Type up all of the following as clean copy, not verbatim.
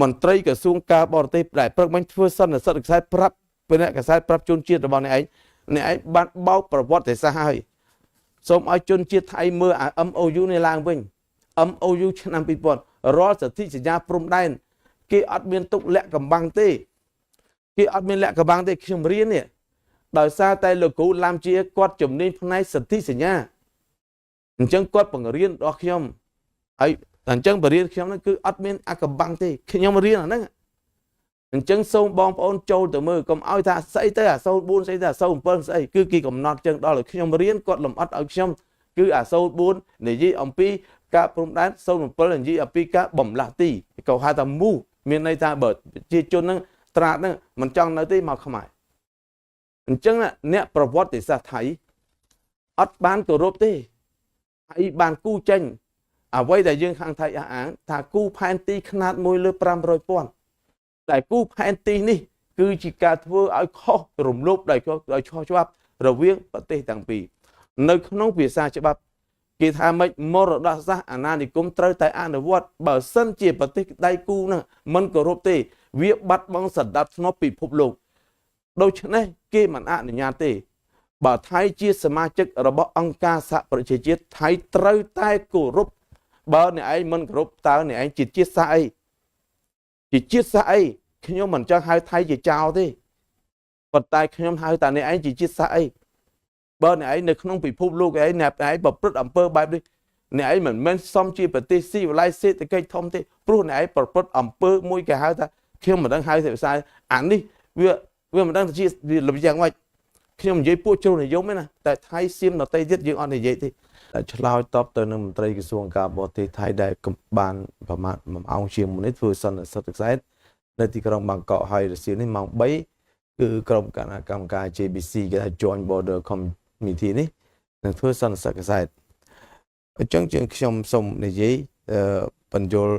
មន្ត្រីក្រសួងការបរទេសដែលព្រឹកមិញធ្វើសន្និសីទខ្សែប្រាប់ពេលអ្នកខ្សែប្រាប់ជនជាតិរបស់អ្នកឯងបានបោកប្រវត្តិសាស្ត្រហើយសូមឲ្យជនជាតិថៃមើលអា MOU នេះឡើងវិញ MOU ឆ្នាំ2000រាល់សន្ធិសញ្ញាព្រំដែនគេអត់មានទុកលាក់កំបាំងទេគេអត់មានលាក់កំបាំងទេខ្ញុំរៀននេះដោយសារតែលោកគ្រូឡាំជាគាត់ជំនាញផ្នែកសន្ធិសញ្ញាអញ្ចឹងគាត់បង្រៀនដល់ខ្ញុំហើយអញ្ចឹងបរិញ្ញាខ្ញុំហ្នឹងគឺអត់មានអាកំបាំងទេខ្ញុំរៀនអាហ្នឹងអញ្ចឹងសូមបងប្អូនចូលទៅមើលកុំឲ្យថាស្អីទៅអា04ស្អីទៅអា07ស្អីគឺគេកំណត់អញ្ចឹងដល់ឲ្យខ្ញុំរៀនគាត់លំអិតឲ្យខ្ញុំគឺអា04និយាយអំពីការព្រំដែន07និយាយអំពីការបំលាស់ទីក៏ហៅថាមូមានន័យថាបើប្រជាជនហ្នឹងត្រាតហ្នឹងមិនចង់នៅទេមកខ្មែរអញ្ចឹងអ្នកប្រវត្តិសាស្ត្រថៃអត់បានគោរពទេហើយបានគូចេញអ្វីដែលយើងខាងថៃអះអាងថាគូផែនទីខ្នាត1លើ500,000តែគូផែនទីនេះគឺជាការធ្វើឲ្យខុសរំលោភដោយខុសច្បាប់រវាងប្រទេសទាំងពីរនៅក្នុងភាសាច្បាប់គេថាម៉េចមរតកសាស្ត្រអាណានិគមត្រូវតែអនុវត្តបើសិនជាប្រទេសដៃគូហ្នឹងមិនគោរពទេវាបាត់បង់សណ្ដាប់ធ្នាប់ពិភពលោកដូច្នេះគេមិនអនុញ្ញាតទេបើថៃជាសមាជិករបស់អង្គការសហប្រជាជាតិថៃត្រូវតែគោរពបើអ្នកឯងមិនគោរពតើអ្នកឯងជាជាតិសាសន៍អីជាជាតិសាសន៍អីខ្ញុំមិនចង់ហៅថៃជាចោលទេប៉ុន្តែខ្ញុំហៅតែអ្នកឯងជាជាតិសាសន៍អីបើអ្នកឯងនៅក្នុងពិភពលោកឯងអ្នកឯងប្រព្រឹត្តអំពើបែបនេះអ្នកឯងមិនមែនសមជាប្រទេសស៊ីវិល័យសេដ្ឋកិច្ចធំទេព្រោះអ្នកឯងប្រព្រឹត្តអំពើមួយគេហៅថាខ្ញុំមិនដឹងហៅទេភាសាអានេះវាមិនដឹងថាជាលំយ៉ាងម៉េចខ្ញុំនិយាយពួកជ្រុលនិយមទេណាតែថៃសៀមដទៃទៀតយើងអត់និយាយទេឆ្លើយតបទៅនឹងមន្ត្រីក្រសួងការបរទេសថៃដែលបានប្រមាណ1ម៉ោងជាងមុននេះធ្វើសន្និសីទខ្សែនៅទីក្រុងបាងកកហើយរសៀលនេះម៉ោង3គឺក្រុមគណៈកម្មការ JBC គេថា Joint Border Committee នេះនឹងធ្វើសន្និសីទខ្សែអញ្ចឹងជាងខ្ញុំសូមនិយាយបញ្យល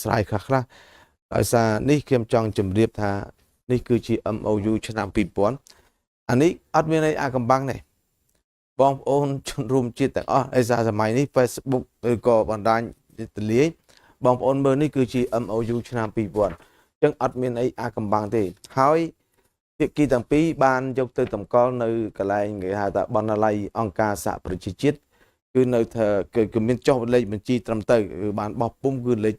ស្រាយខ្លះដោយសារនេះខ្ញុំចង់ជម្រាបថានេះគឺជា MOU ឆ្នាំ2000អានេះអត់មានអីអាកំបាំងទេបងប្អូនជនរួមជាតិទាំងអស់ឯសារសម័យនេះ Facebook ឬក៏បណ្ដាញទលាយបងប្អូនមើលនេះគឺជា MOU ឆ្នាំ2000អញ្ចឹងអត់មានអីអាកំបាំងទេហើយភាគីទាំងពីរបានយកទៅតម្កល់នៅកន្លែងគេហៅថាបណ្ណាល័យអង្គការសហប្រជាជាតិគឺនៅថាគឺមានចុះលេខបញ្ជីត្រឹមត្រូវគឺបានបោះពុំគឺលេខ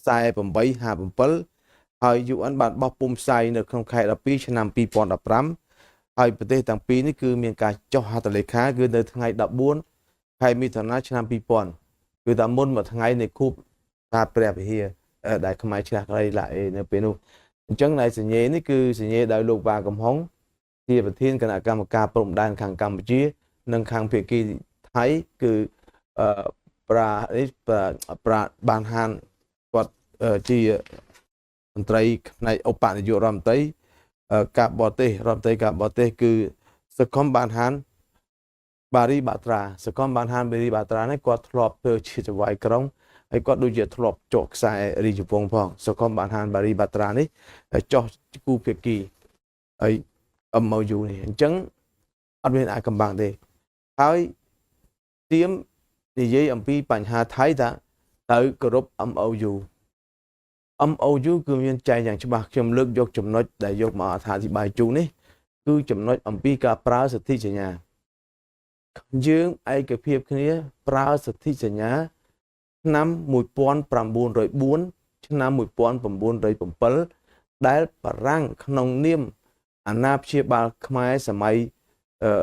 4857ហើយ UN បានបោះពុំផ្សាយនៅក្នុងខែ12ឆ្នាំ2015ហើយប្រទេសទាំងពីរនេះគឺមានការចុះហត្ថលេខាគឺនៅថ្ងៃ14ខែមិថុនាឆ្នាំ2000គឺថាមុនមួយថ្ងៃនៃខួបការព្រះវិហារដែលខ្មែរឆ្លាស់ក្រីឡាអេនៅពេលនោះអញ្ចឹងในសញ្ញេនេះគឺសញ្ញេដោយលោកវ៉ាកំហុងជាប្រធានគណៈកម្មការព្រំដែនខាងកម្ពុជានិងខាងភាគីថៃគឺប្រាបានហានគាត់ជាមន្ត្រីផ្នែកឧបនាយករដ្ឋមន្ត្រីការបរទេសរដ្ឋមន្ត្រីការបរទេសគឺសកុមបានហានបារីបាត្រាសកុមបានហានបារីបាត្រានេះគាត់ធ្លាប់ធ្វើជាចៅហ្វាយក្រុងហើយគាត់ដូចជាធ្លាប់ចុះខ្សែរីជពងផងសកុមបានហានបារីបាត្រានេះចុះគូភាគីហើយ MOU នេះអញ្ចឹងអត់មានអាចកំបាំងទេហើយទៀមនិយាយអំពីបញ្ហាថៃថាទៅគោរព MOU គឺមានចែងយ៉ាងច្បាស់ខ្ញុំលើកយកចំណុចដែលយកមកអត្ថាធិប្បាយជូននេះគឺចំណុចអំពីការប្រើសន្ធិសញ្ញាយើងឯកភាពគ្នាប្រើសន្ធិសញ្ញាឆ្នាំ1904ឆ្នាំ1907ដែលបារាំងក្នុងនាមអាណាព្យាបាលខ្មែរសម័យ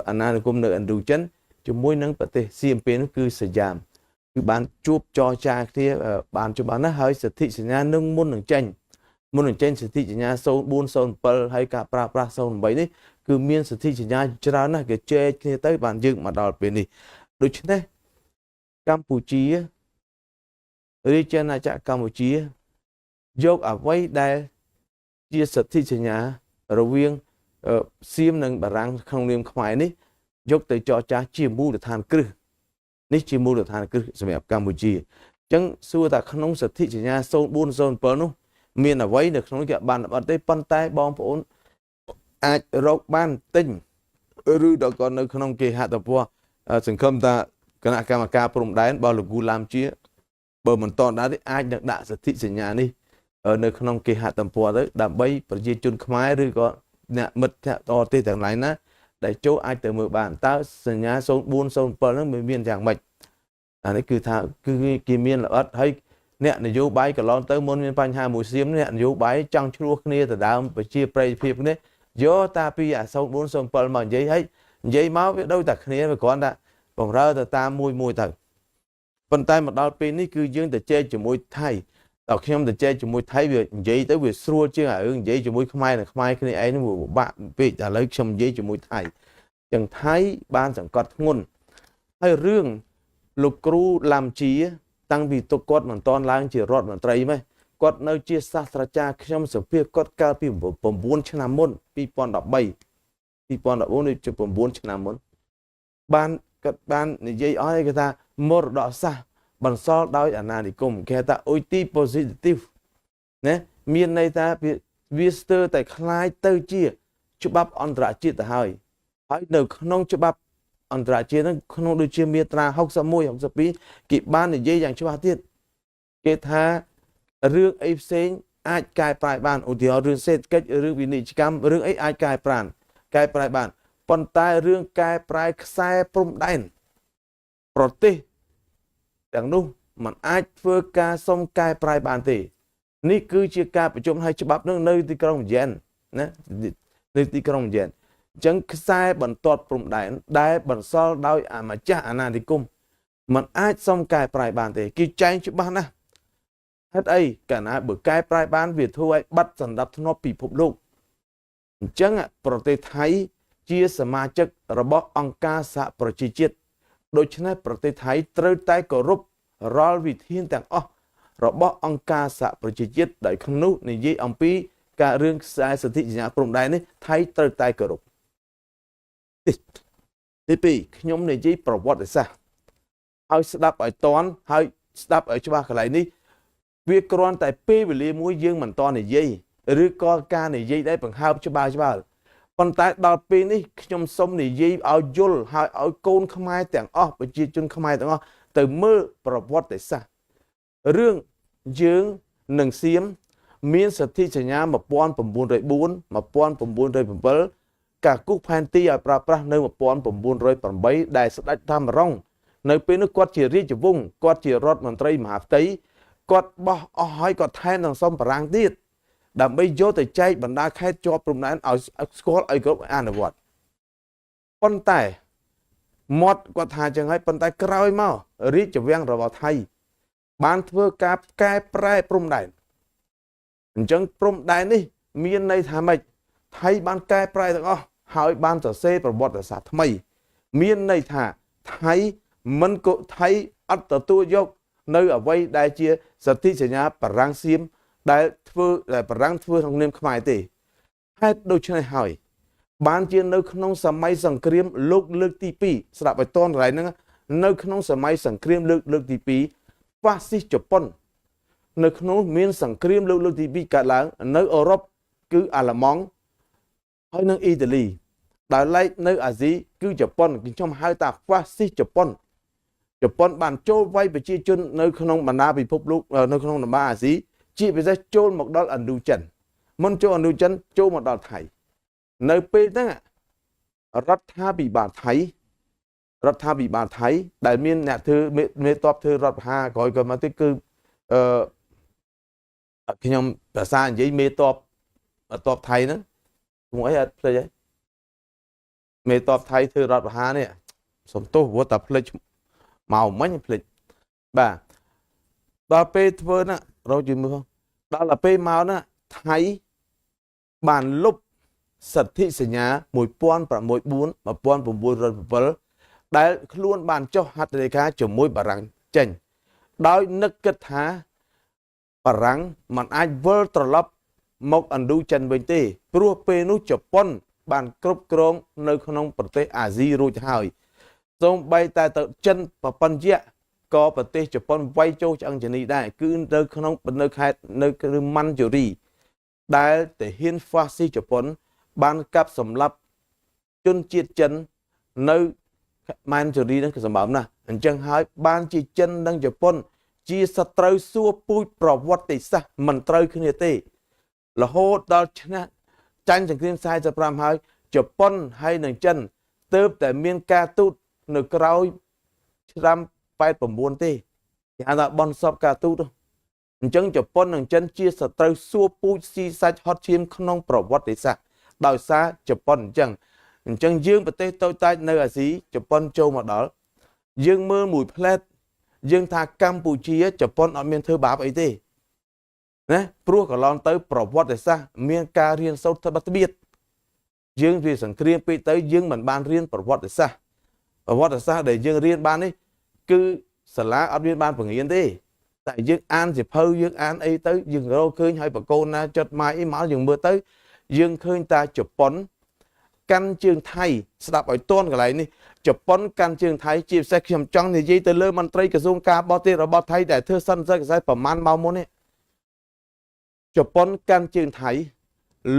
អាណានិគមនៅឥណ្ឌូចិនជាមួយនឹងប្រទេសសៀមពេលនោះគឺសយ៉ាមគឺបានជួបចរចាគ្នាបានច្បាស់ណាស់ហើយសន្ធិសញ្ញានឹងមុននឹងចេញសន្ធិសញ្ញា0407ហើយការប្រើប្រាស់08នេះគឺមានសន្ធិសញ្ញាច្រើនណាស់គេចែកគ្នាទៅបានយើងមកដល់ពេលនេះដូច្នេះកម្ពុជារាជាណាចក្រកម្ពុជាយកអ្វីដែលជាសន្ធិសញ្ញារវាងសៀមនិងបារាំងក្នុងនាមខ្មែរនេះយកទៅចរចាជាមូលដ្ឋានគ្រឹះនេះជាមូលដ្ឋានគ្រឹះសម្រាប់កម្ពុជាអញ្ចឹងសួរថាក្នុងសន្ធិសញ្ញា0407នោះមានអ្វីនៅក្នុងគេបានអត់ទេប៉ុន្តែបងប្អូនអាចរកបានទិញឬដល់ក៏នៅក្នុងគេហត្ថព័រសង្ឃឹមថាគណៈកម្មការព្រំដែនរបស់លោកគូឡាមជា bờ mình toàn đã ai được đạ sự thị sinh nhà đi ở nơi không kỳ hạ tầm phùa đấy đàm bay bởi vì chun khmái rồi có nè mật theo to tê thằng này ná để chỗ ai từ mười bản ta sinh nhà sông buôn sông bờ nó mới miên chẳng mạch đấy cứ thà cứ kỳ miên là ớt hay nè này vô bay cả lon tới môn miên phanh hai mùi xiêm nè vô bay trăng chua kia từ đào bởi chia prey phim đấy vô ta pi à sông buôn sông bờ mà giấy hay giấy máu biết đâu ta kia mà con đã còn ra từ ta mùi mùi thật phần tay một đào pin ní cứ dương từ chơi chỉ mùi thay đọc khi ông từ chơi chỉ mùi thay việc giấy tới việc xua chứ à giấy chỉ mùi không ai cái này ấy nó một bạn bị trả lời xong giấy chỉ mùi thay chẳng thấy ban chẳng có ngôn hay riêng lục cru làm trí tăng vì tôi quật bằng toàn lang chỉ rót bằng trai mấy quật nơi chia xa xa cha trong sự việc quật cao pi bom buôn chân nam môn pi pon đọc bay pi pon đọc bốn đi chụp bom buôn chân nam môn ban các ban này dây ói người ta một đỏ xa bằng so đôi ở nào thì cùng người ta ôi ti positive nè miền này ta visitor tại khai tơ chia chụp bắp on trả chia tại hơi hỏi được không chụp bắp on trả chia nó không được chia miệt ra học sắm môi học sắm pi kịp ban này dây dàng chụp bắp tiết cái tha rương ấy sen ai cài prai ban ủi thì họ rương set cách rương vì nị cam rương ấy ai cài prai ban còn tai rương cài prai sai prum đen prote chẳng đúng mà ai phơi ca xong cài prai ban thì ní cứ chia ca phải chụp hai chụp bắp nước nơi tí công gen nè nơi tí công gen chẳng sai bẩn tọt prum đen đai bẩn so đôi à mà cha à nào thì cung mà ai xong cài prai ban thì kia tranh chụp ban à hết ấy cả na bữa cài prai ban việt thu ấy bắt dần đập nó bị phục lục chẳng ạ prote thấy chiaสมาชิกរបស់អង្គការសហប្រជាជាតិដូច្នេះប្រទេសថៃត្រូវតែគោរពរាល់វិធានទាំងអស់របស់អង្គការសហប្រជាជាតិដែលក្នុងនោះនិយាយអំពីការរឿងខ្សែសិទ្ធិសញ្ញាព្រំដែននេះថៃត្រូវតែគោរពទីពីរខ្ញុំនិយាយប្រវត្តិសាស្ត្រឲ្យស្ដាប់ឲ្យតន់ហើយស្ដាប់ឲ្យច្បាស់កន្លែងនេះវាគ្រាន់តែពេលវេលាមួយយើងមិនតន់និយាយឬក៏ការនិយាយដែលបង្ហើបច្បាស់ប៉ុន្តែដល់ពេលនេះខ្ញុំសូមនិយាយឲ្យយល់ហើយឲ្យកូនខ្មែរទាំងអស់ប្រជាជនខ្មែរទាំងអស់ទៅមើលប្រវត្តិសាស្ត្ររឿងយើងនឹងសៀមមានសន្ធិសញ្ញា1904 1907ការគូសផែនទីឲ្យប្រើប្រាស់នៅ1908ដែលស្ដេចតាមរងនៅពេលនោះគាត់ជារាជវង្សគាត់ជារដ្ឋមន្ត្រីមហាផ្ទៃគាត់បោះអស់ហើយគាត់ថែមទាំងសុំបារាំងទៀតដើម្បីយកទៅចែកបណ្ដាខេត្តជាប់ព្រំដែនឲ្យស្គាល់ឲ្យគ្រប់អនុវត្តប៉ុន្តែមាត់គាត់ថាចឹងហើយប៉ុន្តែក្រោយមករាជវាំងរបស់ថៃបានធ្វើការកែប្រែព្រំដែនអញ្ចឹងព្រំដែននេះមានន័យថាម៉េចថៃបានកែប្រែទាំងអស់ហើយបានសរសេរប្រវត្តិសាស្ត្រថ្មីមានន័យថាថៃមិនក៏ថៃអត់ទទួលយកនៅអ្វីដែលជាសន្ធិសញ្ញាបារាំងសៀមដែលបារាំងធ្វើក្នុងនាមខ្មែរទេហេតុដូច្នេះហើយបានជានៅក្នុងសម័យសង្គ្រាមលោកលើកទី2ស្ដាប់ឲ្យតន់កន្លែងហ្នឹងនៅក្នុងសម័យសង្គ្រាមលើកទី2ហ្វាស៊ីសជប៉ុននៅក្នុងមានសង្គ្រាមលើកទី2កើតឡើងនៅអឺរ៉ុបគឺអាល្លឺម៉ង់ហើយនិងអ៊ីតាលីដែលឡែកនៅអាស៊ីគឺជប៉ុនខ្ញុំហៅថាហ្វាស៊ីសជប៉ុនបានចូលវាយប្រជាជននៅក្នុងបណ្ដាពិភពលោកនៅក្នុងតំបន់អាស៊ីជាពិសេសចូលមកដល់ឥណ្ឌូចិនមុនចូលឥណ្ឌូចិនចូលមកដល់ថៃនៅពេលហ្នឹងរដ្ឋាភិបាលថៃដែលមានអ្នកធ្វើមេតបធ្វើរដ្ឋប្រហារក្រោយមកទៀតគឺខ្ញុំភាសានិយាយមេតបថៃហ្នឹងខ្ញុំអីអត់ភ្លេចហើយមេតបថៃធ្វើរដ្ឋប្រហារនេះសំទោសព្រោះតែភ្លេចមកមិញភ្លេចបាទដល់ពេលធ្វើណារកជួយមើលដល់ទៅពេលមកណាថៃបានលុបសន្ធិសញ្ញា1904 1907ដែលខ្លួនបានចុះហត្ថលេខាជាមួយបារាំងចេញដោយនឹកគិតថាបារាំងមិនអាចវិលត្រឡប់មកឥណ្ឌូចិនវិញទេព្រោះពេលនោះជប៉ុនបានគ្រប់គ្រងនៅក្នុងប្រទេសអាស៊ីរួចហើយសូម្បីតែទៅចិនប្រពន្ធយៈក៏ប្រទេសជប៉ុនវាយចូលឆ្អឹងជនីដែរគឺនៅក្នុងនៅខេត្តនៅគឺម៉ាន់ជូរីដែលទាហានហ្វាស៊ីជប៉ុនបានកាប់សម្លាប់ជនជាតិចិននៅម៉ាន់ជូរីនឹងសម្បើមណាស់អញ្ចឹងហើយបានជាចិននិងជប៉ុន ជាសត្រូវសួរពូជប្រវត្តិសាស្ត្រមិនត្រូវគ្នាទេរហូតដល់ឈ្នះចាញ់សង្គ្រាម45ហើយជប៉ុនហើយនិងចិនទើបតែមានការទូតនៅក្រោយឆ្នាំ89ទេគេហៅថាបនសពការទូតអញ្ចឹងជប៉ុននិងចិនជាសត្រូវសួរពូជស៊ីសាច់ហត់ឈាមក្នុងប្រវត្តិសាស្ត្រដោយសារជប៉ុនអញ្ចឹងយើងប្រទេសតូចតាចនៅអាស៊ីជប៉ុនចូលមកដល់យើងមើលមួយផ្លែតយើងថាកម្ពុជាជប៉ុនអត់មានធ្វើបាបអីទេណាព្រោះកន្លងទៅប្រវត្តិសាស្ត្រមានការរៀនសូត្រត្បិតត្បៀតយើងវាសង្គ្រាមពេកទៅយើងមិនបានរៀនប្រវត្តិសាស្ត្រដែលយើងរៀនបាននេះគឺសាលាអត់មានបានបង្រៀនទេតែយើងអានសៀវភៅយើងអានអីទៅយើងរកឃើញហើយបកូនណាចុតម៉ាយអីមកយើងមើលទៅយើងឃើញតាជប៉ុនកាន់ជើងថៃស្ដាប់ឲ្យតន់កន្លែងនេះជប៉ុនកាន់ជើងថៃជាពិសេសខ្ញុំចង់និយាយទៅលើមន្ត្រីក្រសួងការបរទេសរបស់ថៃដែលធ្វើសន្និសីទកសែតប្រមាណម៉ោងមុននេះជប៉ុនកាន់ជើងថៃ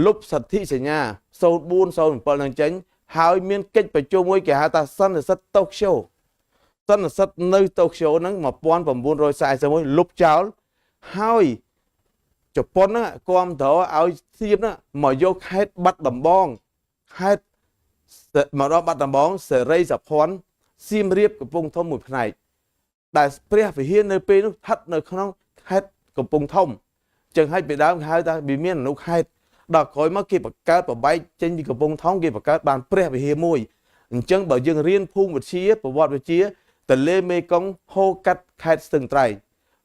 លុបសន្ធិសញ្ញា0407នឹងចេញហើយមានកិច្ចប្រជុំមួយគេហៅថាសន្និសីទតូក្យូសន្និសីទនៅតូក្យូហ្នឹង1941លុបចោលហើយជប៉ុនហ្នឹងគាំទ្រឲ្យសៀមហ្នឹងមកយកខេត្តបាត់ដំបងខេត្តមកដល់បាត់ដំបងសេរីសុភ័ណ្ឌសៀមរាបកំពង់ធំមួយផ្នែកដែលព្រះវិហារនៅពេលនោះស្ថិតនៅក្នុងខេត្តកំពង់ធំចឹងហើយពីដើមគេហៅថាវាមានអនុខេត្តដល់ក្រោយមកគេបង្កើតប្របែកចេញពីកំពង់ធំគេបង្កើតបានព្រះវិហារមួយអញ្ចឹងបើយើងរៀនភូមិវិទ្យាប្រវត្តិវិទ្យាទន្លេមេគង្គហូរកាត់ខេត្តស្ទឹងត្រែង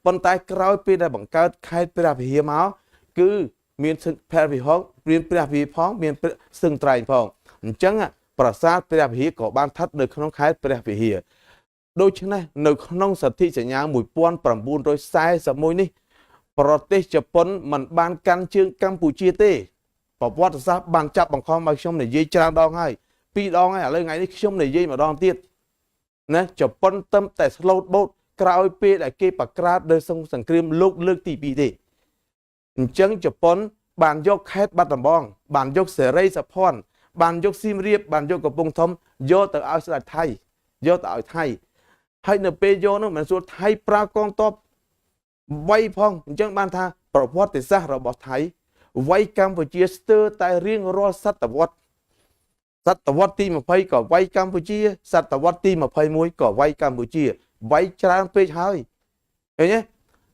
ប៉ុន្តែក្រោយពេលដែលបង្កើតខេត្តព្រះវិហារមកគឺមានព្រះវិហារមានព្រះវិហារផងមានស្ទឹងត្រែងផងអញ្ចឹងប្រាសាទព្រះវិហារក៏បានស្ថិតនៅក្នុងខេត្តព្រះវិហារដូច្នេះនៅក្នុងសន្ធិសញ្ញា1941នេះប្រទេសជប៉ុនមិនបានកាន់ជើងកម្ពុជាទេប្រវត្តិសាស្ត្របានចាប់បង្ខំឲ្យខ្ញុំនិយាយច្រើនដងហើយ2ដងហើយឥឡូវថ្ងៃនេះខ្ញុំនិយាយម្ដងទៀតណាជប៉ុនទៅតែស្លូតបូតក្រោយពេលដែលគេបង្ក្រាបលើសង្គ្រាមលោកលើកទី2ទេអញ្ចឹងជប៉ុនបានយកខេត្តបាត់ដំបងបានយកសេរីសុភ័ណ្ឌបានយកសៀមរាបបានយកកំពង់ធំយកទៅឲ្យស្ដេចថៃយកទៅឲ្យថៃហើយនៅពេលយកនោះមិនស្រួលថៃប្រើកងទ័ពវាយផងអញ្ចឹងបានថាប្រវត្តិសាស្ត្ររបស់ថៃវាយកម្ពុជាស្ទើរតែរៀងរាល់សតវត្សទី20ក៏វាយកម្ពុជាសតវត្សទី21ក៏វាយកម្ពុជាវាយច្រើនពេកហើយឃើញទេ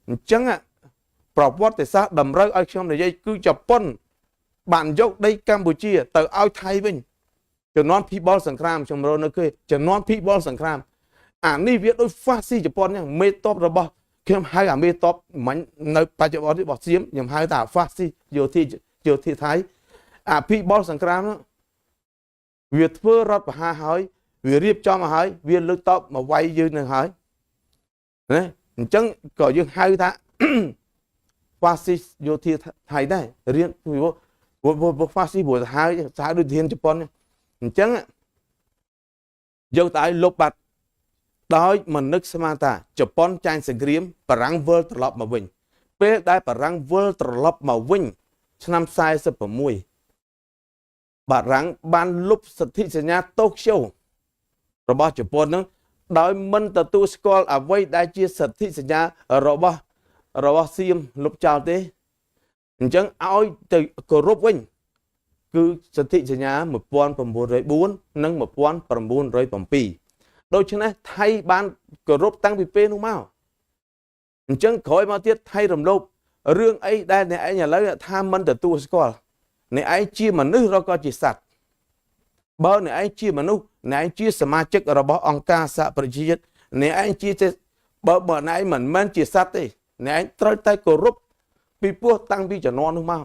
អញ្ចឹងប្រវត្តិសាស្ត្រតម្រូវឲ្យខ្ញុំនិយាយគឺជប៉ុនបានយកដីកម្ពុជាទៅឲ្យថៃវិញជំនាន់ភីបុលសង្គ្រាមខ្ញុំរកនៅគេជំនាន់ភីបុលសង្គ្រាមអានេះវាដូចហ្វាស៊ីជប៉ុនហ្នឹងមេតបរបស់ខ្ញុំហៅអាមេតបមិញនៅបច្ចុប្បន្ននេះរបស់សៀមខ្ញុំហៅថាហ្វាស៊ីយោធាថៃអាភីបុលសង្គ្រាមហ្នឹងវាធ្វើរដ្ឋប្រហារហើយវារៀបចំមកហើយវាលើកតបមកវាយយើងនឹងហើយណាអញ្ចឹងក៏យើងហៅថាហ្វាស៊ីយោធាថៃដែររៀនពីហ្វាស៊ីព្រោះហៅដូចធានជប៉ុនអញ្ចឹងយកទៅឲ្យលុបបាត់ដោយមិននឹកស្មានថាជប៉ុនចាញ់សង្គ្រាមបារាំងវិលត្រឡប់មកវិញពេលដែលបារាំងវិលត្រឡប់មកវិញឆ្នាំ46បារាំងបានលុបសន្ធិសញ្ញាតូក្យូរបស់ជប៉ុននឹងដោយមិនទទួលស្គាល់អ្វីដែលជាសន្ធិសញ្ញារបស់សៀមលុបចោលទេអញ្ចឹងឲ្យទៅគោរពវិញគឺសន្ធិសញ្ញា1904និង1907ដូច្នេះថៃបានគោរពតាំងពីពេលនោះមកអញ្ចឹងក្រោយមកទៀតថៃរំលោភរឿងអីដែលអ្នកឯងឥឡូវថាមិនទទួលស្គាល់អ្នកឯងជាមនុស្សឬក៏ជាសត្វបើអ្នកឯងជាមនុស្សអ្នកឯងជាសមាជិករបស់អង្គការសហប្រជាជាតិអ្នកឯងជាបើអ្នកឯងមិនមែនជាសត្វទេអ្នកឯងត្រូវតែគោរពពីព្រោះតាំងពីជំនាន់នោះមក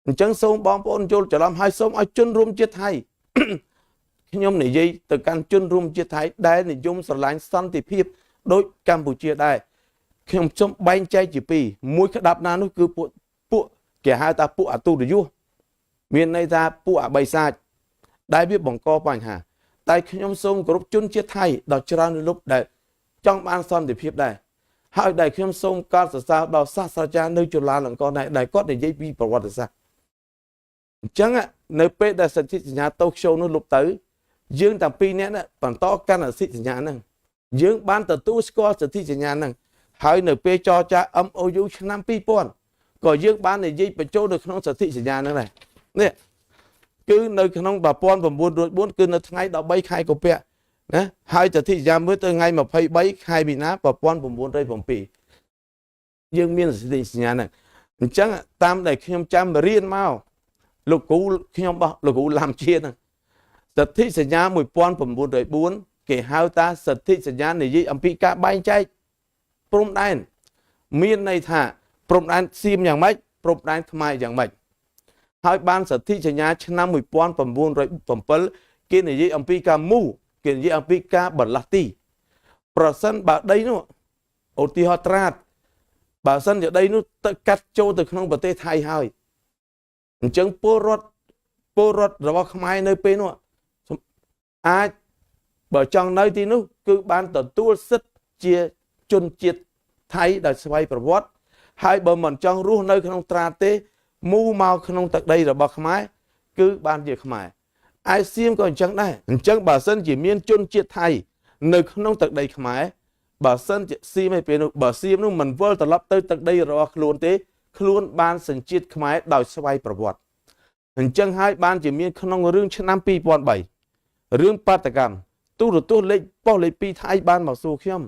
អញ្ចឹងសូមបងប្អូនយល់ច្រឡំហើយសូមឲ្យជនរួមជាតិថៃខ្ញុំនិយាយទៅកាន់ជនរួមជាតិថៃដែលនិយមស្រឡាញ់សន្តិភាពដូចកម្ពុជាដែរខ្ញុំសូមបែងចែកជាពីរមួយក្តាប់ណានោះគឺពួកគេហៅថាពួកអតុរយុសមានន័យថាពួកអបិសាចដែលវាបង្កបញ្ហាតែខ្ញុំសូមគោរពជនជាតិថៃដល់ច្រើនលុបដែលចង់បានសន្តិភាពដែរហើយដែលខ្ញុំសូមកោតសរសើរដល់សាស្ត្រាចារ្យនៅจุฬាលង្កកដែលគាត់និយាយពីប្រវត្តិសាស្ត្រអញ្ចឹងនៅពេលដែលសន្ធិសញ្ញាតូក្យូនោះលុបទៅយើងទាំងពីរនាក់បន្តកាន់សន្ធិសញ្ញាហ្នឹងយើងបានទទួលស្គាល់សន្ធិសញ្ញាហ្នឹង ហើយនៅពេលចរចា MOU ឆ្នាំ2000ក៏យើងបាននិយាយបញ្ចូលនៅក្នុងសន្ធិសញ្ញាហ្នឹងដែរនេះគឺនៅក្នុង1904គឺនៅថ្ងៃ13ខែកុម្ភៈណាហើយសន្ធិសញ្ញាមើលទៅថ្ងៃ23ខែមីនា1907យើងមានសន្ធិសញ្ញាហ្នឹងអញ្ចឹងតាមដែលខ្ញុំចាំរៀនមកលោកគ្រូខ្ញុំបោះលោកគ្រូឡាំជាហ្នឹងសន្ធិសញ្ញា1904គេហៅថាសន្ធិសញ្ញានិយាយអំពីការបែងចែកព្រំដែនមានន័យថាព្រំដែនសៀមយ៉ាងម៉េចព្រំដែនខ្មែរយ៉ាងម៉េចហើយបានសន្ធិសញ្ញាឆ្នាំ1907គេនិយាយអំពីការមូគេនិយាយអំពីការបន្លាស់ទីប្រសិនបើដីនោះឧទាហរណ៍ត្រាតបើសិនជាដីនោះទៅកាត់ចូលទៅក្នុងប្រទេសថៃហើយអញ្ចឹងពលរដ្ឋរបស់ខ្មែរនៅពេលនោះអាចបើចង់នៅទីនោះគឺបានទទួលសិទ្ធិជាជនជាតិថៃដោយស្វ័យប្រវត្តិហើយបើមិនចង់រស់នៅក្នុងត្រាតទេមូមកក្នុងទឹកដីរបស់ខ្មែរគឺបានជាខ្មែរឯសៀមក៏អញ្ចឹងដែរអញ្ចឹងបើសិនជាមានជនជាតិថៃនៅក្នុងទឹកដីខ្មែរបើសិនជាសៀមឯពេលនោះបើសៀមនោះមិនវិលត្រឡប់ទៅទឹកដីរបស់ខ្លួនទេខ្លួនបានសញ្ជាតិខ្មែរដោយស្វ័យប្រវត្តិអញ្ចឹងហើយបានជាមានក្នុងរឿងឆ្នាំ2003រឿងបាតកម្មទូរទស្សន៍លេខប៉ុស្តិ៍លេខ2ថៃបានមកសួរខ្ញុំ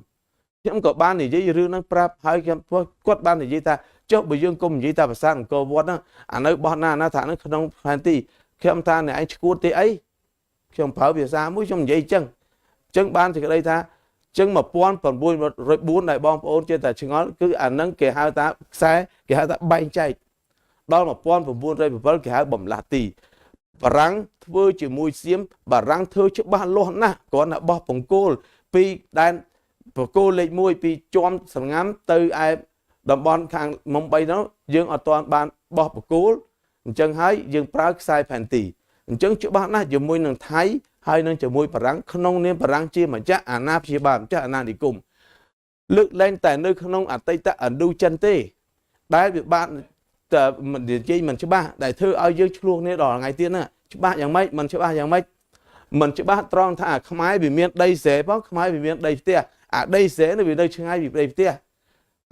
ក៏បាននិយាយរឿងហ្នឹងប្រាប់ហើយគាត់បាននិយាយថាចុះបើយើងកុំនិយាយថាប្រាសាទអង្គរវត្តហ្នឹងអានៅបោះណាថាហ្នឹងក្នុងផែនទីខ្ញុំថាអ្នកឯងឈួតទេអីខ្ញុំប្រើភាសាមួយខ្ញុំនិយាយអញ្ចឹងបានសេចក្តីថាចឹង1904ដែលបងប្អូនចេះតែឆ្ងល់គឺអាហ្នឹងគេហៅថាខ្សែគេហៅថាបែងចែកដល់1907គេហៅបំលាស់ទីបារាំងធ្វើជាមួយសៀមបារាំងធ្វើច្បាស់លាស់ណាស់គ្រាន់តែបោះបង្គោលពីដែនបង្គោលលេខ1ពីជាំសង្ងាំទៅឯតំបន់ខាងមុំ3នោះយើងអត់ទាន់បានបោះបង្គោលអញ្ចឹងហើយយើងប្រើខ្សែផែនទីអញ្ចឹងច្បាស់ណាស់ជាមួយនឹងថៃហើយនឹងជាមួយបារាំងក្នុងនាមបារាំងជាម្ចាស់អាណាព្យាបាលម្ចាស់អាណានិគមលើកលែងតែនៅក្នុងអតីតឥណ្ឌូចិនទេដែលវាបានតែនិយាយមិនច្បាស់ដែលធ្វើឲ្យយើងឆ្លោះគ្នាដល់ថ្ងៃទៀតណាច្បាស់យ៉ាងម៉េចមិនច្បាស់យ៉ាងម៉េចមិនច្បាស់ត្រង់ថាខ្មែរវាមានដីស្រែផងខ្មែរវាមានដីផ្ទះអាដីស្រែនេះវានៅឆ្ងាយពីដីផ្ទះ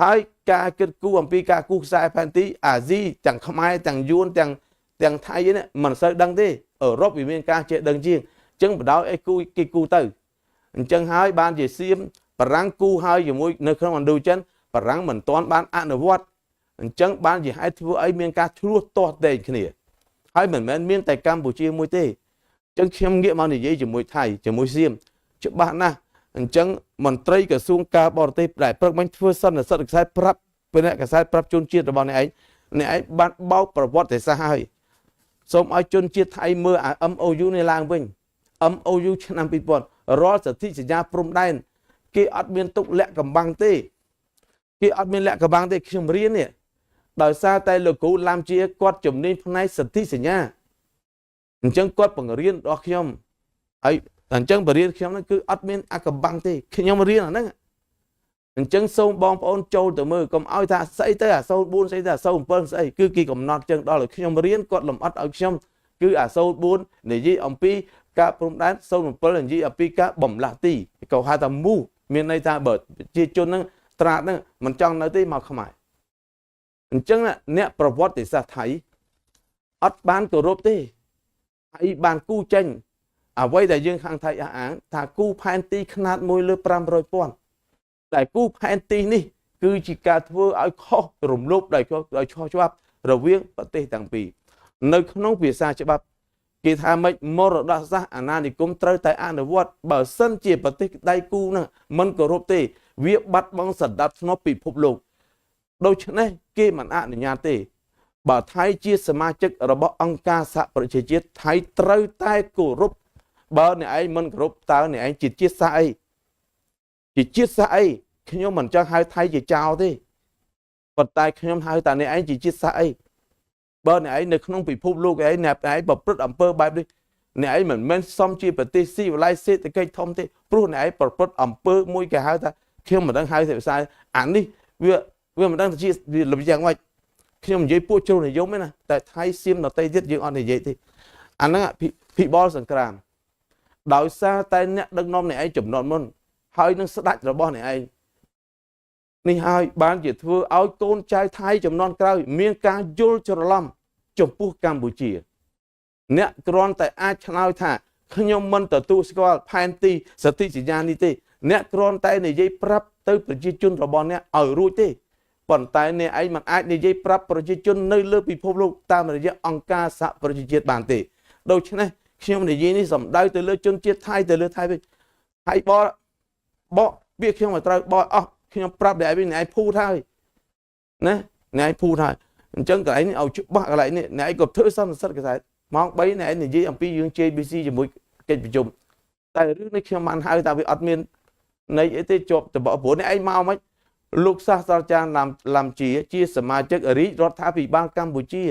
ហើយការគិតគូរអំពីការគូខ្សែផែនទីអាស៊ីទាំងខ្មែរទាំងយួនទាំងថៃនេះមិនសូវដឹងទេអឺរ៉ុបវាមានការចេះដឹងជាងអញ្ចឹងបដ ாய் អីគូគេគូទៅអញ្ចឹងហើយបានជាសៀមបារាំងគូហើយជាមួយនៅក្នុងឥណ្ឌូចិនបារាំងមិនទាន់បានអនុវត្តអញ្ចឹងបានជាហេតុធ្វើឲ្យមានការឆ្លោះទាស់ទែងគ្នាហើយមិនមែនមានតែកម្ពុជាមួយទេអញ្ចឹងខ្ញុំងាកមកនិយាយជាមួយថៃជាមួយសៀមច្បាស់ណាស់អញ្ចឹងមន្ត្រីក្រសួងការបរទេសដែលព្រឹកមិញធ្វើសន្និសីទខ្សែប្រាប់ពីអ្នកខ្សែប្រាប់ជនជាតិរបស់អ្នកឯងបានបោកប្រវត្តិសាស្ត្រហើយសូមឲ្យជនជាតិថៃមើលអា MOU នេះឡើងវិញ MOU ឆ្នាំ2000រាល់សន្ធិសញ្ញាព្រំដែនគេអត់មានទុកលក្ខកំបាំងទេគេអត់មានលក្ខកំបាំងទេខ្ញុំរៀននេះដោយសារតែលោកគ្រូឡាំជាគាត់ជំនាញផ្នែកសន្ធិសញ្ញាអញ្ចឹងគាត់បង្រៀនដល់ខ្ញុំហើយអញ្ចឹងបរិញ្ញាខ្ញុំហ្នឹងគឺអត់មានអកំបាំងទេខ្ញុំរៀនអាហ្នឹងអញ្ចឹងសូមបងប្អូនចូលទៅមើលកុំឲ្យថាស្អីទៅអា04ស្អីទៅអា07ស្អីគឺគេកំណត់អញ្ចឹងដល់ខ្ញុំរៀនគាត់លំអិតឲ្យខ្ញុំគឺអា04និយាយអំពីការព្រំដែន07និយាយអំពីការបំលាស់ទីក៏ហៅថាមូមានន័យថាបើជាជនហ្នឹងត្រាតហ្នឹងមិនចង់នៅទេមកខ្មែរអញ្ចឹងអ្នកប្រវត្តិសាស្ត្រថៃអត់បានគោរពទេហើយបានគូចេញអ្វីដែលយើងខាងថៃអះអាងថាគូផែនទីខ្នាត1លើ500,000តែគូផែនទីនេះគឺជាការធ្វើឲ្យខុសរំលោភដោយខុសច្បាប់រវាងប្រទេសទាំងពីរនៅក្នុងភាសាច្បាប់គេថាម៉េចមរតកសាស្ត្រអាណានិគមត្រូវតែអនុវត្តបើសិនជាប្រទេសដៃគូហ្នឹងមិនគោរពទេវាបាត់បង់សណ្ដាប់ធ្នាប់ពិភពលោកដូច្នេះគេមិនអនុញ្ញាតទេបើថៃជាសមាជិករបស់អង្គការសហប្រជាជាតិថៃត្រូវតែគោរពបើអ្នកឯងមិនគោរពតើអ្នកឯងជាជាតិសាសអីជាជាតិសាសអីខ្ញុំមិនចង់ហៅថៃជាចោលទេប៉ុន្តែខ្ញុំហៅតែអ្នកឯងជាជាតិសាសអីបើអ្នកឯងនៅក្នុងពិភពលោកឯងអ្នកឯងប្រព្រឹត្តអំពើបែបនេះអ្នកឯងមិនមែនសមជាប្រទេសស៊ីវិល័យសេដ្ឋកិច្ចធំទេព្រោះអ្នកឯងប្រព្រឹត្តអំពើមួយគេហៅថាខ្ញុំមិនដឹងហៅទេភាសាអានេះវាមិនដឹងជាលំយ៉ាងម៉េចខ្ញុំនិយាយពួកជ្រុលនិយមទេណាតែថៃសៀមដទៃទៀតយើងអត់និយាយទេអាហ្នឹងពិបលសង្គ្រាមដោយសារតែអ្នកដឹកនាំអ្នកឯងចំនួនមុនហើយនឹងស្ដេចរបស់អ្នកឯង នេះហើយបានជាធ្វើឲ្យកូនចៅថៃចំនួនក្រោយមានការយល់ច្រឡំចំពោះកម្ពុជាអ្នកគ្រាន់តែអាចឆ្លើយថាខ្ញុំមិនទទួលស្គាល់ផែនទីសន្ធិសញ្ញានេះទេអ្នកគ្រាន់តែនិយាយប្រាប់ទៅប្រជាជនរបស់អ្នកឲ្យរួចទេប៉ុន្តែអ្នកឯងមិនអាចនិយាយប្រាប់ប្រជាជននៅលើពិភពលោកតាមរយៈអង្គការសហប្រជាជាតិបានទេដូច្នេះខ្ញុំនិយាយនេះសំដៅទៅលើជនជាតិថៃទៅលើថៃវិញថៃបកវាខ្ញុំឲ្យត្រូវបកអស់ខ្ញុំប្រាប់អ្នកឯងអ្នកឯងភូតហើយណាអ្នកឯងភូតហើយអញ្ចឹងកន្លែងនេះឲ្យច្បាស់កន្លែងនេះអ្នកឯងក៏ធ្វើសន្និសីទកសែតម៉ោង3អ្នកឯងនិយាយអំពីយើង JBC ជាមួយកិច្ចប្រជុំតែរឿងនេះខ្ញុំបានហៅថាវាអត់មានន័យអីទេជាប់តបព្រោះអ្នកឯងមកមិនលោកសាស្ត្រាចារ្យឡាំជាសមាជិករាជរដ្ឋាភិបាលកម្ពុជា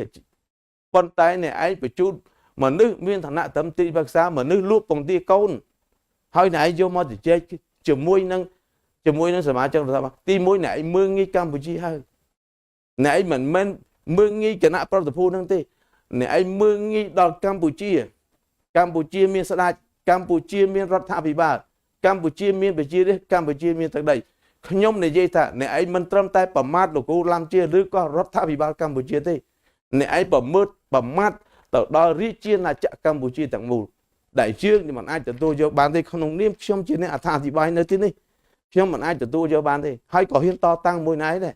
ប៉ុន្តែអ្នកឯងបញ្ជូនមនុស្សមានឋានៈត្រឹមទីប្រឹក្សាមនុស្សលួចពងទាកូនហើយអ្នកឯងយកមកជជែកជាមួយនឹងសមាជិករដ្ឋាភិបាលទី1អ្នកឯងមើងងាយកម្ពុជាហើយអ្នកឯងមិនមែនមើងងាយគណៈប្រតិភូនឹងទេអ្នកឯងមើងងាយដល់កម្ពុជាមានស្ដេចកម្ពុជាមានរដ្ឋាភិបាលកម្ពុជាមានប្រជារាស្ត្រកម្ពុជាមានទឹកដីខ្ញុំនិយាយថាអ្នកឯងមិនត្រឹមតែប្រមាថលោកគ្រូឡាំជាឬក៏រដ្ឋាភិបាលកម្ពុជាទេអ្នកឯងប្រមាថទៅដល់រាជាណាចក្រកម្ពុជាទាំងមូលដែលយើងមិនអាចទទួលយកបានទេក្នុងនាមខ្ញុំជាអ្នកអត្ថាធិប្បាយនៅទីនេះខ្ញុំមិនអាចទទួលយកបានទេហើយក៏ហ៊ានតតាំងមួយណៃដែរ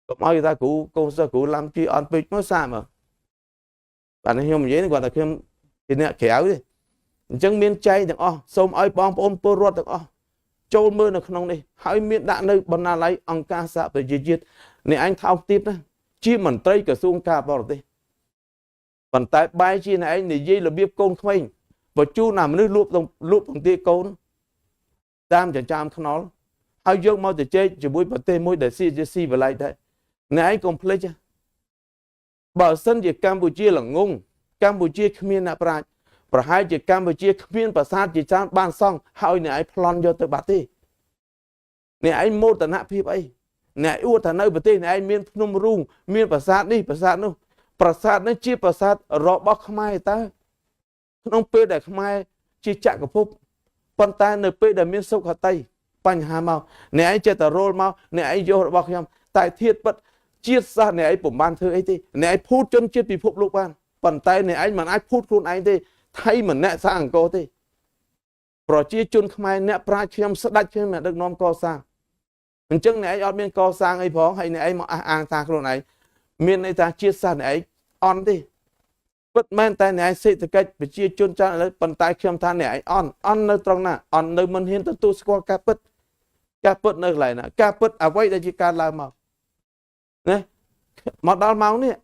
កុំឲ្យថាគ្រូកូនសិស្សគ្រូឡាំជាអត់ពេកមកសាមើលបាទខ្ញុំនិយាយគាត់ថាខ្ញុំជាអ្នកក្រៅទេអញ្ចឹងមានចែកទាំងអស់សូមឲ្យបងប្អូនពលរដ្ឋទាំងអស់ចូលមើលនៅក្នុងនេះហើយមានដាក់នៅបណ្ណាល័យអង្គការសហប្រជាជាតិអ្នកឯងថោកទាបណាជាមន្ត្រីក្រសួងការបរទេសប៉ុន្តែបែរជាអ្នកឯងនិយាយរបៀបកូនក្មេងបញ្ជូនណាមនុស្សលួចពងទាកូនតាមចិញ្ចើមថ្នល់ហើយយកមកទៅជែកជាមួយប្រទេសមួយដែលស៊ីបល័យដែរអ្នកឯងកុំភ្លេចបើសិនជាកម្ពុជាល្ងងកម្ពុជាគ្មានអ្នកប្រាជ្ញប្រហែលជាកម្ពុជាគ្មានប្រាសាទជាច្រើនបានសង់ហើយអ្នកឯងប្លន់យកទៅបាត់ទេអ្នកឯងមោទនភាពអីអ្នកអួតថានៅប្រទេសអ្នកឯងមានភ្នំរូងមានប្រាសាទនេះប្រាសាទនោះប្រាសាទនេះជាប្រាសាទរបស់ខ្មែរតើក្នុងពេលដែលខ្មែរជាចក្រភពប៉ុន្តែនៅពេលដែលមានសុខតីបញ្ហាមកអ្នកឯងចេះតែរលមកអ្នកឯងយករបស់ខ្ញុំតែធៀបពិតជាតិសាសន៍អ្នកឯងពុំបានធ្វើអីទេអ្នកឯងភូតជនជាតិពិភពលោកបានប៉ុន្តែអ្នកឯងមិនអាចភូតខ្លួនឯងទេថៃមិនអ្នកសាអង្គរទេប្រជាជនខ្មែរអ្នកប្រាជ្ញខ្ញុំស្ដេចខ្ញុំអ្នកដឹកនាំកសាងអញ្ចឹងអ្នកឯងអត់មានកសាងអីផងហើយអ្នកឯងមកអះអាងថាខ្លួនឯងមានន័យថាជាតិសាសន៍អ្នកឯងអន់ទេពិតមែនតែអ្នកឯងសេដ្ឋកិច្ចប្រជាជនច្រើនឥឡូវប៉ុន្តែខ្ញុំថាអ្នកឯងអន់នៅត្រង់ណាអន់នៅមិនហ៊ានទទួលស្គាល់ការពិតនៅកន្លែងណាការពិតអ្វីដែលជាការឡើងមកណាមកដល់ម៉ោងនេះ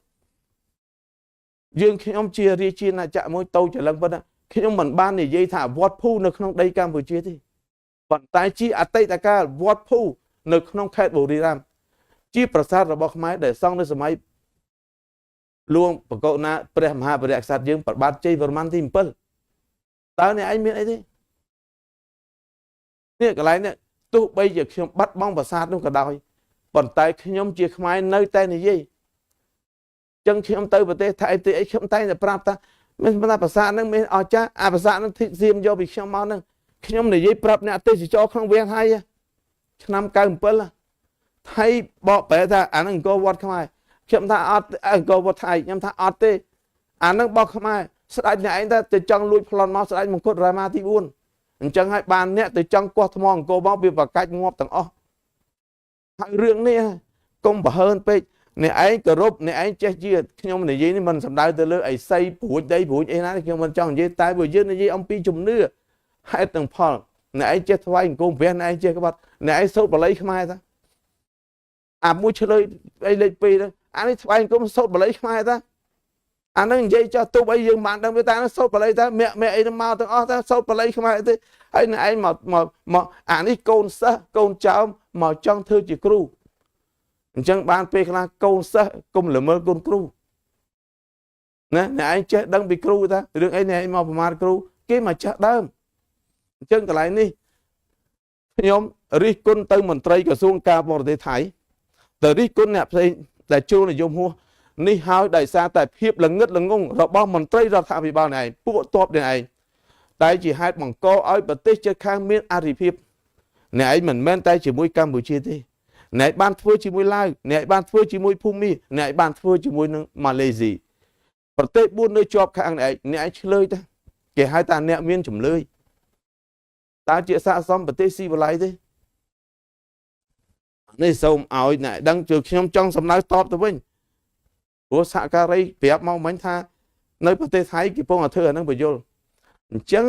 យើងខ្ញុំជារាជាណាចក្រមួយតូចចលឹងប៉ុណ្ណាខ្ញុំមិនបាននិយាយថាវត្តភូនៅក្នុងដីកម្ពុជាទេប៉ុន្តែជាអតីតកាលវត្តភូនៅក្នុងខេត្តបុរីរាមជាប្រាសាទរបស់ខ្មែរដែលសង់នៅសម័យលួងបកុណាព្រះមហាបរិយក្សត្រយើងប្របាទជ័យវរ្ម័នទី7តើអ្នកឯងមានអីទេនេះកន្លែងនេះទោះបីជាខ្ញុំបាត់បង់ប្រាសាទនោះក៏ដោយប៉ុន្តែខ្ញុំជាខ្មែរនៅតែនិយាយចឹងខ្ញុំទៅប្រទេសថៃទីអីខ្ញុំតែងតែប្រាប់ថាមានថាភាសាហ្នឹងមានអស្ចារ្យអាភាសាហ្នឹងសៀមយកពីខ្ញុំមកហ្នឹងខ្ញុំនិយាយប្រាប់អ្នកទេសចរក្នុងវាងថៃឆ្នាំ97ថៃបកប្រែថាអាហ្នឹងអង្គរវត្តខ្មែរខ្ញុំថាអត់អង្គរវត្តថៃខ្ញុំថាអត់ទេអាហ្នឹងបកខ្មែរស្ដេចអ្នកឯងទៅចង់លួចប្លន់មកស្ដេចមង្គតរាមាទី4អញ្ចឹងហើយបានអ្នកទៅចង់កោះថ្មអង្គរមកវាប្រកាច់ងាប់ទាំងអស់ហើយរឿងនេះកុំប្រហើនពេកអ្នកឯងគោរពអ្នកឯងចេះជាខ្ញុំនិយាយនេះមិនសំដៅទៅលើអីសីព្រួចដីព្រួចអីណាខ្ញុំមិនចង់និយាយតែបើយើងនិយាយអំពីជំនឿហេតុទាំងផលអ្នកឯងចេះថ្វាយអង្គមព្រះអ្នកឯងចេះក្បត់អ្នកឯងសូត្របាលីខ្មែរតាអាមួយឆ្លើយអីលេខ2ហ្នឹងអានេះថ្វាយអង្គមសូត្របាលីខ្មែរតាអានឹងនិយាយចោះទោះអីយើងបានដឹងវាតាសូត្របាលីតាមាក់អីមកទាំងអស់តាសូត្របាលីខ្មែរទេហើយអ្នកឯងមកអានេះកូនសិស្សកូនចៅមកចង់ធ្វើជាគ្រូអញ្ចឹងបានពេលខ្លះកូនសិស្សកុំល្មើកូនគ្រូណាអ្នកឯងចេះដឹងពីគ្រូថារឿងអីអ្នកឯងមកប្រមាថគ្រូគេមកចាស់ដើមអញ្ចឹងកន្លែងនេះខ្ញុំរិះគន់ទៅមន្ត្រីក្រសួងការបរទេសថៃទៅរិះគន់អ្នកផ្សេងដែលជួលនិយមហួសនេះហើយដោយសារតែភាពល្ងឹតល្ងងរបស់មន្ត្រីរដ្ឋាភិបាលនេះឯងពួកតបនេះឯងតែជាហេតុបង្កឲ្យប្រទេសជិតខាងមានអរិភាពអ្នកឯងមិនមែនតែជាមួយកម្ពុជាទេ អ្នកបានធ្វើជាមួយឡាវអ្នកបានធ្វើជាមួយភូមិអ្នកបានធ្វើជាមួយនឹងម៉ាឡេស៊ីប្រទេស4នៅជាប់ខាងអ្នកឯងឆ្លើយតាគេហៅថាអ្នកមានចម្លើយតើជាស័ក្តិសមប្រទេសស៊ីវិល័យទេនេះសូមឲ្យអ្នកដឹងជួយខ្ញុំចង់សំដៅតបទៅវិញព្រោះសហការីប្រាប់មកមិញថានៅប្រទេសថៃគេពងធ្វើអានឹងបញ្យលអញ្ចឹង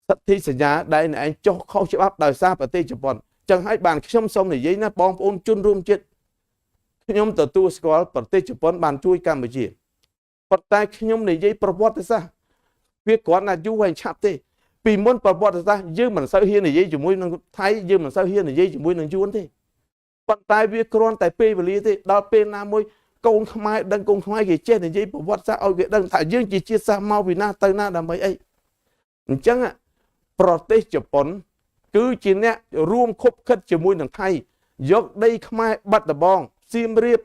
សិទ្ធិសញ្ញាដែលអ្នកឯងចុះខុសច្បាប់ដោយសារប្រទេសជប៉ុនចឹងហើយបានខ្ញុំសូមនិយាយណាបងប្អូនជនរួមជាតិខ្ញុំទទួលស្គាល់ប្រទេសជប៉ុនបានជួយកម្ពុជាប៉ុន្តែខ្ញុំនិយាយប្រវត្តិសាស្ត្រវាគ្រាន់តែយូរហើយឆាប់ទេពីមុនប្រវត្តិសាស្ត្រយើងមិនសូវហ៊ាននិយាយជាមួយនឹងថៃយើងមិនសូវហ៊ាននិយាយជាមួយនឹងយួនទេប៉ុន្តែវាគ្រាន់តែពេលវេលាទេដល់ពេលណាមួយកូនខ្មែរដឹងកូនខ្មែរគេចេះនិយាយប្រវត្តិសាស្ត្រឲ្យវាដឹងថាយើងជាជាតិសាសន៍មកពីណាទៅណាដើម្បីអីអញ្ចឹងប្រទេសជប៉ុនគឺជាអ្នករួមខុបខិតជាមួយនឹងថៃយកដីខ្មែរបាត់ដំបងសៀមរាប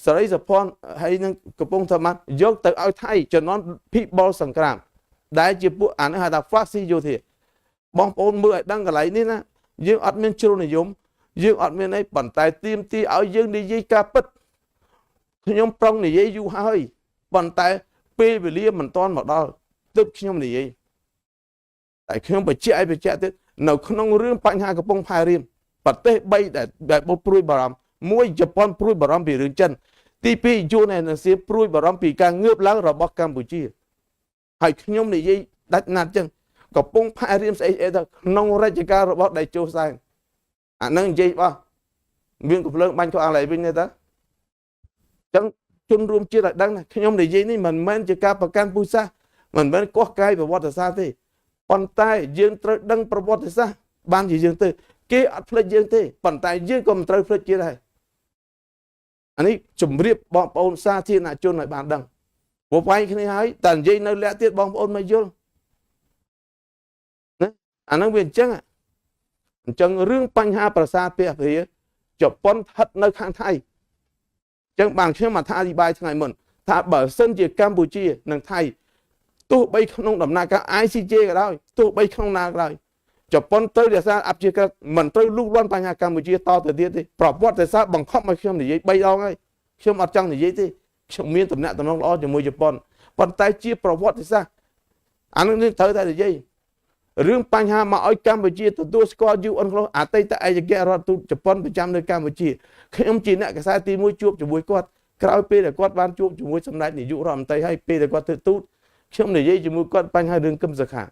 សេរីសុភ័ណ្ឌហើយនឹងកំពង់ធម្មយកទៅឲ្យថៃជំនាន់ភិបលសង្គ្រាមដែលជាពួកអានេះហៅថា Fasi យោធាបងប្អូនមើលឲ្យដឹងកន្លែងនេះណាយើងអត់មានជ្រុលនិយមយើងអត់មានអីប៉ុន្តែទាមទារឲ្យយើងនិយាយការពិតខ្ញុំប្រុងនិយាយយូរហើយប៉ុន្តែពេលវេលាមិនទាន់មកដល់ទើបខ្ញុំនិយាយតែខ្ញុំបញ្ជាក់ឲ្យបញ្ជាក់ទៀតនៅក្នុងរឿងបញ្ហាកំពង់ផែរៀមប្រទេស3ដែលបុព្រួយបារម្ភមួយជប៉ុនព្រួយបារម្ភពីរឿងចិនទី2យួនឯណាសៀមព្រួយបារម្ភពីការងើបឡើងរបស់កម្ពុជាហើយខ្ញុំនិយាយដាច់ណាត់ចឹងកំពង់ផែរៀមស្អីទៅក្នុងរជ្ជកាលរបស់ដៃជោសែងអានឹងនិយាយបោះមានកំភ្លើងបាញ់ខោអាឡៃវិញទេតាចឹងជនរួមជាតិឲ្យដឹងណាខ្ញុំនិយាយនេះមិនមែនជាការប្រកាន់ពូជសាសន៍មិនមែនកោះកាយប្រវត្តិសាស្ត្រទេប៉ុន្តែយើងត្រូវដឹងប្រវត្តិសាស្ត្របានជាយើងទៅគេអត់ភ្លេចយើងទេប៉ុន្តែយើងក៏មិនត្រូវភ្លេចគេដែរអានេះជំរាបបងប្អូនសាធារណជនឲ្យបានដឹងព្រោះវាយគ្នាហើយតែនិយាយនៅលក្ខទៀតបងប្អូនមិនយល់ណាអានឹងវាអញ្ចឹងរឿងបញ្ហាប្រាសាទព្រះវិហារជប៉ុនស្ថិតនៅខាងថៃអញ្ចឹងបានខ្ញុំអត្ថាធិប្បាយថ្ងៃមុនថាបើសិនជាកម្ពុជានិងថៃទោះបីក្នុងដំណាក់កាល ICJ ក៏ដោយទោះបីក្នុងណាក៏ដោយជប៉ុនត្រូវរក្សាអព្យាក្រឹតមិនត្រូវលូកលាន់បញ្ហាកម្ពុជាតទៅទៀតទេប្រវត្តិសាស្ត្របង្ខំឲ្យខ្ញុំនិយាយ3ដងហើយខ្ញុំអត់ចង់និយាយទេខ្ញុំមានតំណែងតំណងល្អជាមួយជប៉ុនប៉ុន្តែជាប្រវត្តិសាស្ត្រអានឹងត្រូវតែនិយាយរឿងបញ្ហាមកឲ្យកម្ពុជាទទួលស្គាល់ UN អតីតឯកអគ្គរដ្ឋទូតជប៉ុនប្រចាំនៅកម្ពុជាខ្ញុំជាអ្នកកសែតទី1ជួបជាមួយគាត់ក្រោយពេលដែលគាត់បានជួបជាមួយសម្ដេចនាយករដ្ឋមន្ត្រីហើយពេលដែលគាត់ធ្វើទូតខ្ញុំនិយាយជាមួយគាត់បញ្ហារឿងគឹមសុខា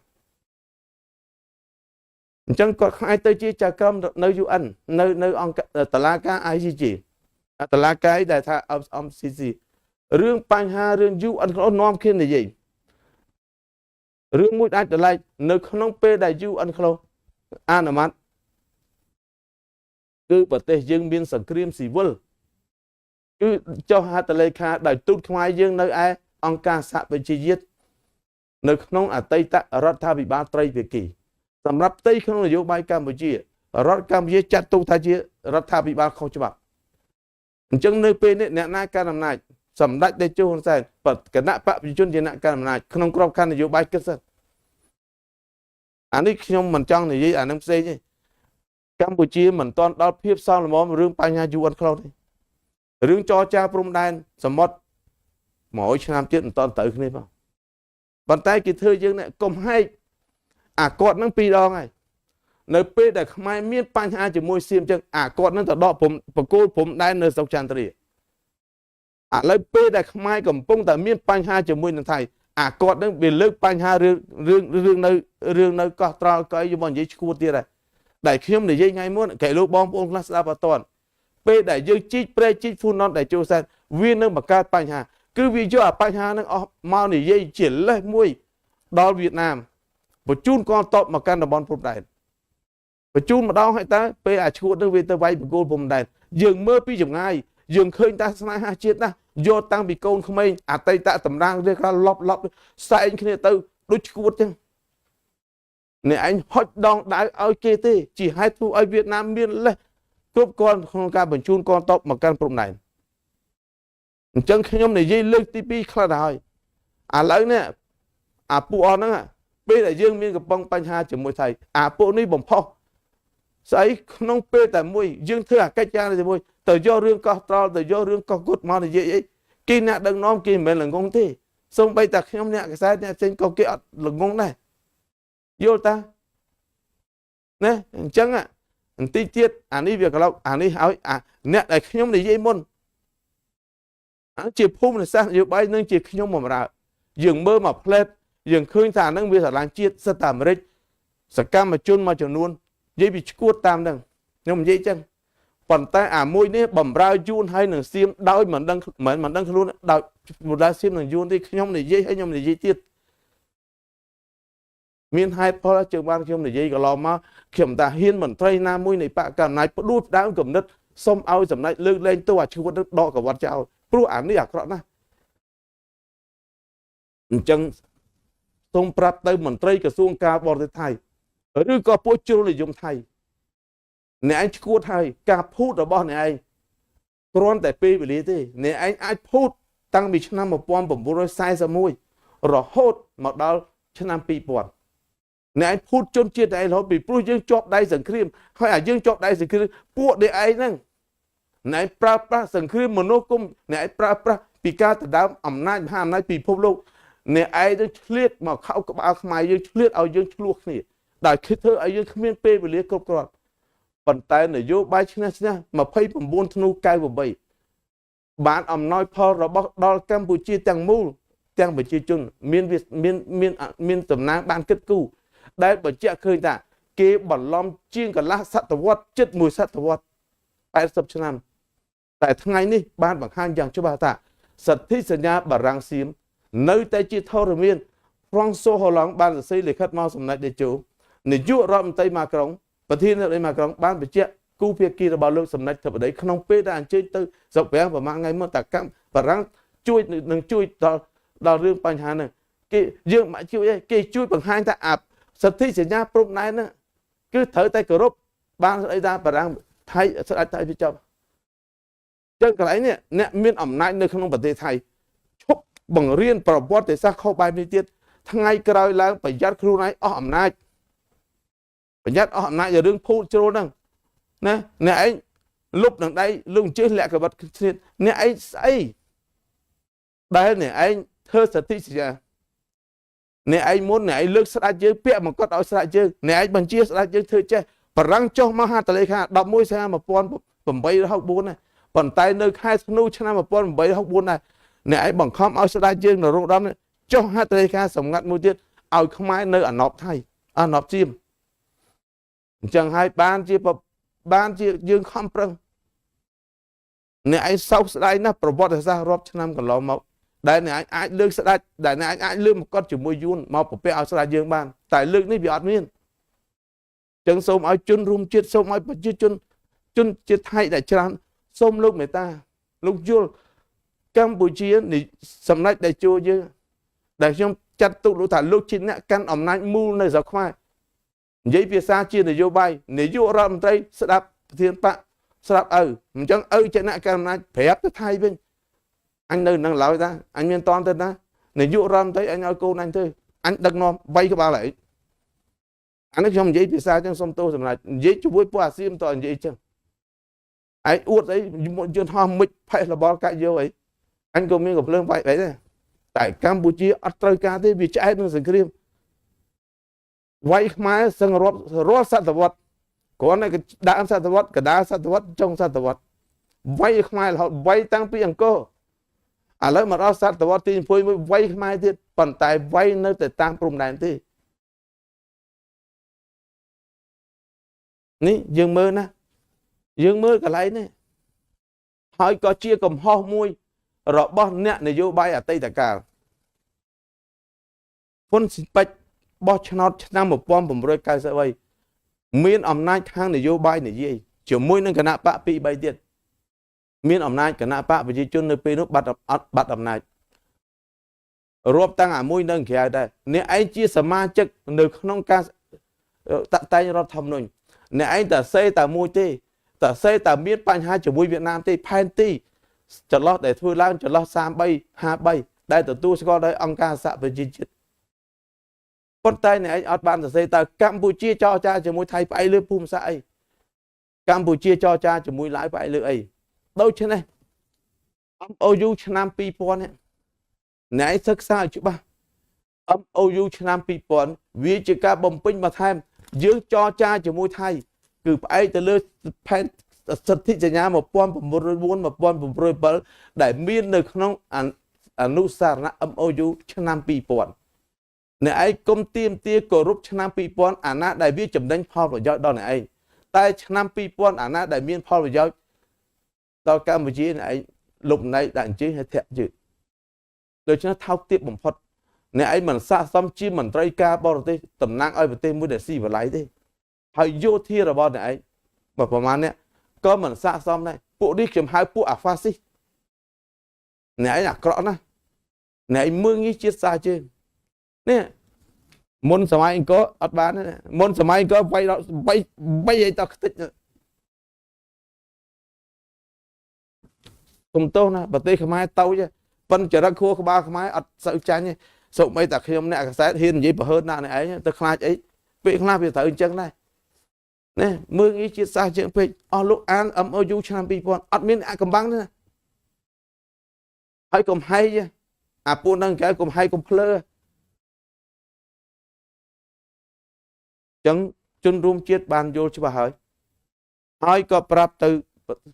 អញ្ចឹងគាត់ខ្លាយទៅជាចៅក្រមនៅ UN នៅអង្គតុលាការ ICJ តុលាការដែលថា MCC រឿងបញ្ហារឿង UN នាំគ្នានិយាយរឿងមួយអាចតម្លៃនៅក្នុងពេលដែល UN អនុម័តគឺប្រទេសយើងមានសង្គ្រាមស៊ីវិលគឺចុះហត្ថលេខាដោយទូតខ្មែរយើងនៅឯអង្គការសហប្រជាជាតិនៅក្នុងអតីតរដ្ឋាភិបាលត្រីភាគីសម្រាប់ផ្ទៃក្នុងនយោបាយកម្ពុជារដ្ឋកម្ពុជាចាត់ទុកថាជារដ្ឋាភិបាលខុសច្បាប់អញ្ចឹងនៅពេលនេះអ្នកណាកាន់អំណាចសម្ដេចតេជោហ៊ុនសែនគណៈបព្វជិជនជាអ្នកកាន់អំណាចក្នុងក្របខ័ណ្ឌនយោបាយគិតសិនអានេះខ្ញុំមិនចង់និយាយអានឹងផ្សេងទេកម្ពុជាមិនទាន់ដល់ភាពសោកល្មមរឿងបញ្ហា UN ទេរឿងចរចាព្រំដែនសមុទ្រ100ឆ្នាំទៀតមិនទាន់ទៅគ្នាផងប៉ុន្តែគេធ្វើយើងនេះកុំហែកអាគាត់នឹង2ដងហើយនៅពេលដែលខ្មែរមានបញ្ហាជាមួយសៀមចឹងអាគាត់នឹងទៅដកបកគោលព្រំដែននៅស្រុកចន្ទរាឥឡូវពេលដែលខ្មែរកំពុងតែមានបញ្ហាជាមួយនឹងថៃអាគាត់នឹងវាលើកបញ្ហារឿងនៅកោះត្រល់កុយយកមកនិយាយឈួតទៀតដែរដែលខ្ញុំនិយាយថ្ងៃមុនគេលោកបងប្អូនខ្លះស្ដាប់អត់ទាន់ពេលដែលយើងជីកព្រែកជីកហ្វូណនដែលចូលសែនវានឹងបង្កើតបញ្ហាគឺវាយកអាបញ្ហានឹងអស់មកនិយាយជាលេសមួយដល់វៀតណាមបញ្ជូនកងទ័ពមកកាន់តំបន់ព្រំដែនបញ្ជូនម្ដងហើយតើពេលអាឈួតនឹងវាទៅវាយបង្គោលព្រំដែនយើងមើលពីចម្ងាយយើងឃើញតែស្នេហាជាតិណាយកតាំងពីកូនក្មេងអតីតតំណាងរាជការលប់សែងគ្នាទៅដូចឈួតចឹងអ្នកឯងហុចដងដៅឲ្យគេទេជាហេតុធ្វើឲ្យវៀតណាមមានលេសគ្រប់គ្រាន់ក្នុងការបញ្ជូនកងទ័ពមកកាន់ព្រំដែនអញ្ចឹងខ្ញុំនិយាយលើកទី2ខ្លះទៅហើយឥឡូវនេះអាពួកអស់ហ្នឹងពេលដែលយើងមានកំពុងបញ្ហាជាមួយថៃអាពួកនេះបំផុស ស្អីក្នុងពេលតែមួយយើងធ្វើអាកិច្ចការតែមួយទៅយករឿងកោះត្រល់ទៅយករឿងកោះគុតមកនិយាយអីគេអ្នកដឹកនាំគេមិនមែនល្ងងទេសូម្បីតែខ្ញុំអ្នកកសែតអ្នកផ្សេងក៏គេអត់ល្ងងដែរយល់តាណាអញ្ចឹងបន្តិចទៀតអានេះវាក្លោកអានេះឲ្យអ្នកដែលខ្ញុំនិយាយមុនជាភូមិសាស្ត្រនយោបាយនឹងជាខ្ញុំបំរើយើងមើលមកផ្លែតយើងឃើញថាហ្នឹងវាស្រឡាញ់ជាតិសិតតែអាមេរិកសកម្មជនមួយចំនួននិយាយពីឈួតតាមហ្នឹងខ្ញុំនិយាយចឹងប៉ុន្តែអាមួយនេះបំរើយួនហើយនឹងសៀមដោយមិនដឹងខ្លួនដោយបំរើសៀមនឹងយួនទេខ្ញុំនិយាយហើយខ្ញុំនិយាយទៀតមានហេតុផលជើងបានខ្ញុំនិយាយកន្លងមកខ្ញុំតាហ៊ានមន្ត្រីណាមួយនៃបកកណ្ដាលផ្ដួចផ្ដើមគំនិតសុំឲ្យសម្ដេចលើកលែងទោសអាឈួតនឹងដកកវត្តចោលព្រោះអានេះអាក្រក់ណាស់អញ្ចឹងសូមប្រាប់ទៅមន្ត្រីក្រសួងការបរទេសថៃឬក៏ពួកជ្រុលនិយមថៃអ្នកឯងឈួតហើយការភូតរបស់អ្នកឯងគ្រាន់តែពេលវេលាទេអ្នកឯងអាចភូតតាំងពីឆ្នាំ1941រហូតមកដល់ឆ្នាំ2000អ្នកឯងភូតជនជាតិឯងរហូតពីព្រោះយើងជាប់ដៃសង្គ្រាមហើយអាយើងជាប់ដៃសង្គ្រាមពួកអ្នកឯងហ្នឹងអ្នកឯងប្រើប្រាស់សង្គ្រាមមនុស្សគុំអ្នកឯងប្រើប្រាស់ពីការដណ្ដើមអំណាចមហាអំណាចពិភពលោកអ្នកឯងទៅឆ្លៀតមកខោក្បាលខ្មែរយើងឆ្លៀតឲ្យយើងឆ្លោះគ្នាដែលគិតធ្វើឲ្យយើងគ្មានពេលវេលាគ្រប់គ្រាន់ប៉ុន្តែនយោបាយឈ្នះ29ធ្នូ98បានអំណោយផលរបស់ដល់កម្ពុជាទាំងមូលទាំងប្រជាជនមានតំណាងបានគិតគូរដែលបញ្ជាក់ឃើញថាគេបន្លំជាងកន្លះសតវត្សជិតមួយសតវត្ស80ឆ្នាំតែថ្ងៃនេះបានបង្ហាញយ៉ាងច្បាស់ថាសន្ធិសញ្ញាបារាំងសៀមនៅតែជាធរមានហ្វ្រង់សូហូឡង់បានសរសេរលិខិតមកសម្ដេចតេជោនាយករដ្ឋមន្ត្រីម៉ាក្រុងប្រធានាធិបតីម៉ាក្រុងបានបញ្ជាក់គូភាគីរបស់លោកសម្ដេចធិបតីក្នុងពេលដែលអញ្ជើញទៅស្រុកប្រាំងប្រហែលថ្ងៃមុនតាកម្មបារាំងជួយនឹងជួយដល់រឿងបញ្ហាហ្នឹងគេយើងមិនជួយទេគេជួយបង្ហាញថាសន្ធិសញ្ញាព្រំដែនហ្នឹងគឺត្រូវតែគោរពបានស្ដីថាបារាំងថៃស្ដេចថៃវាចប់ចឹងកន្លែងនេះអ្នកមានអំណាចនៅក្នុងប្រទេសថៃឈប់បង្រៀនប្រវត្តិសាស្ត្រខុសបែបនេះទៀតថ្ងៃក្រោយឡើងប្រយ័ត្នខ្លួនឯងអស់អំណាចប្រយ័ត្នអស់អំណាចរឿងភូតជ្រុលហ្នឹងណាអ្នកឯងលុបនឹងដៃលុបជើងលាក់កបិតគ្នាអ្នកឯងស្អីដែលអ្នកឯងធ្វើសតិសញ្ញាអ្នកឯងមុនអ្នកឯងលើកស្ដេចយើងពាក់មកកត់ឲ្យស្ដេចយើងអ្នកឯងបញ្ជាស្ដេចយើងធ្វើចេះបារាំងចុះមកហត្ថលេខា11សីហា1864ណាប៉ុន្តែនៅខែធ្នូឆ្នាំ1864ដែរអ្នកឯងបង្ខំឲ្យស្ដេចយើងនរោត្តមចុះហត្ថលេខាសម្ងាត់មួយទៀតឲ្យខ្មែរនៅអាណប់ថៃអាណប់សៀមអញ្ចឹងហើយបានជាយើងខំប្រឹងអ្នកឯងសោកស្ដាយណាស់ប្រវត្តិសាស្ត្ររាប់ឆ្នាំកន្លងមកដែលអ្នកឯងអាចលើកស្ដេចដែលអ្នកឯងអាចលើកមកកត់ជាមួយយួនមកប្រពែឲ្យស្ដេចយើងបានតែលើកនេះវាអត់មានអញ្ចឹងសូមឲ្យជនរួមជាតិសូមឲ្យប្រជាជនជាតិថៃដែលច្រើនសូមលោកមេត្តាលោកយល់កម្ពុជាសម្ដេចតេជោយើងដែលខ្ញុំចាត់ទុកថាលោកជាអ្នកកាន់អំណាចមូលនៅស្រុកខ្មែរនិយាយភាសាជានយោបាយនាយករដ្ឋមន្ត្រីស្ដាប់ប្រធានបកស្ដាប់ឪអញ្ចឹងឪជាអ្នកកាន់អំណាចប្រាប់ទៅថៃវិញអញនៅនឹងឡើយតាអញមានតន់ទៅណានាយករដ្ឋមន្ត្រីអញឲ្យកូនអញទៅអញដឹកនាំ3ក្បាលហើយអានេះខ្ញុំនិយាយភាសាចឹងសុំទោសសម្រាប់និយាយជាមួយពួកអាស៊ានតនិយាយចឹងឯងអួតអីយន្តហោះមិចផេះរបល់កាច់យកអីអញក៏មានកំភ្លើងបែកដែរតែកម្ពុជាអត់ត្រូវការទេវាឆ្អែតនឹងសង្គ្រាមវាយខ្មែរសឹងរាប់រាល់សតវត្សគ្រាន់តែដើមសតវត្សកដាលសតវត្សចុងសតវត្សវាយខ្មែររហូតវាយតាំងពីអង្គរឥឡូវមកដល់សតវត្សទី21វាយខ្មែរទៀតប៉ុន្តែវាយនៅតែតាមព្រំដែនទេនេះយើងមើលណាយើងមើលកន្លែងនេះហើយក៏ជាកំហុសមួយរបស់អ្នកនយោបាយអតីតកាលហ៊ុនស៊ិនប៉ិចបោះឆ្នោតឆ្នាំ1993មានអំណាចខាងនយោបាយនិយាយជាមួយនឹងគណៈបក2 3ទៀតមានអំណាចគណៈបកប្រជាជននៅពេលនោះបាត់អំណាចរាប់តាំងអាមួយនៅក្រៅដែរអ្នកឯងជាសមាជិកនៅក្នុងការតាក់តែងរដ្ឋធម្មនុញ្ញអ្នកឯងតែសេតែមួយទេតែសេតែមានបញ្ហាជាមួយវៀតណាមទេផែនទីចន្លោះដែលធ្វើឡើងចន្លោះ33 53ដែលទទួលស្គាល់ដោយអង្គការសហប្រជាជាតិប៉ុន្តែអ្នកឯងអត់បានសរសេរតើកម្ពុជាចរចាជាមួយថៃផ្អែកលើភូមិសាស្ត្រអី កម្ពុជាចរចាជាមួយឡាវផ្អែកលើអីដូច្នេះ MOU ឆ្នាំ2000នេះអ្នកឯងសិក្សាឲ្យច្បាស់ MOU ឆ្នាំ2000វាជាការបំពេញបន្ថែមយើងចរចាជាមួយថៃគឺផ្អែកទៅលើផែនសិទ្ធិសញ្ញា1904 1907ដែលមាននៅក្នុងអនុសារណៈ MOU ឆ្នាំ2000អ្នកឯងគុំទៀមទាគោរពឆ្នាំ2000អាណាដែលវាចំណេញផលប្រយោជន៍ដល់អ្នកឯងតែឆ្នាំ2000អាណាដែលមានផលប្រយោជន៍ដល់កម្ពុជាអ្នកឯងលុបណៃដាក់អញ្ជើញឲ្យធាក់ជើងដូច្នេះថោកទាបបំផុតអ្នកឯងមិនស័ក្តិសមជាមន្ត្រីការបរទេសតំណាងឲ្យប្រទេសមួយដែលស៊ីវិល័យទេហើយយោធារបស់អ្នកឯងបើប្រហែលនេះក៏មិនស័ក្តិសមដែរពួកនេះខ្ញុំហៅពួកអាហ្វាស៊ីសអ្នកឯងអាក្រក់ណាស់អ្នកឯងមើងងាយជាតិសាជើងនេះមុនសម័យអង្គរអត់បានទេមុនសម័យអង្គរវាយដល់3ឲ្យតខ្ទេចគុំទោសណាប្រទេសខ្មែរតូចប៉ុនចរិតខួរក្បាលខ្មែរអត់សូវចាញ់ទេសូម្បីតែខ្ញុំអ្នកកសែតហ៊ាននិយាយប្រហើនណាអ្នកឯងទៅខ្លាចអីពេលខ្លះវាត្រូវអញ្ចឹងដែរណាមើងងាយជាតិសាសជើងពេកអស់លោកអាន MOU ឆ្នាំ2000អត់មានអាកំបាំងទេណាហើយកុំហែកអាពួកហ្នឹងកែកុំហែកកុំភ្លើចឹងជនរួមជាតិបានយល់ច្បាស់ហើយក៏ប្រាប់ទៅ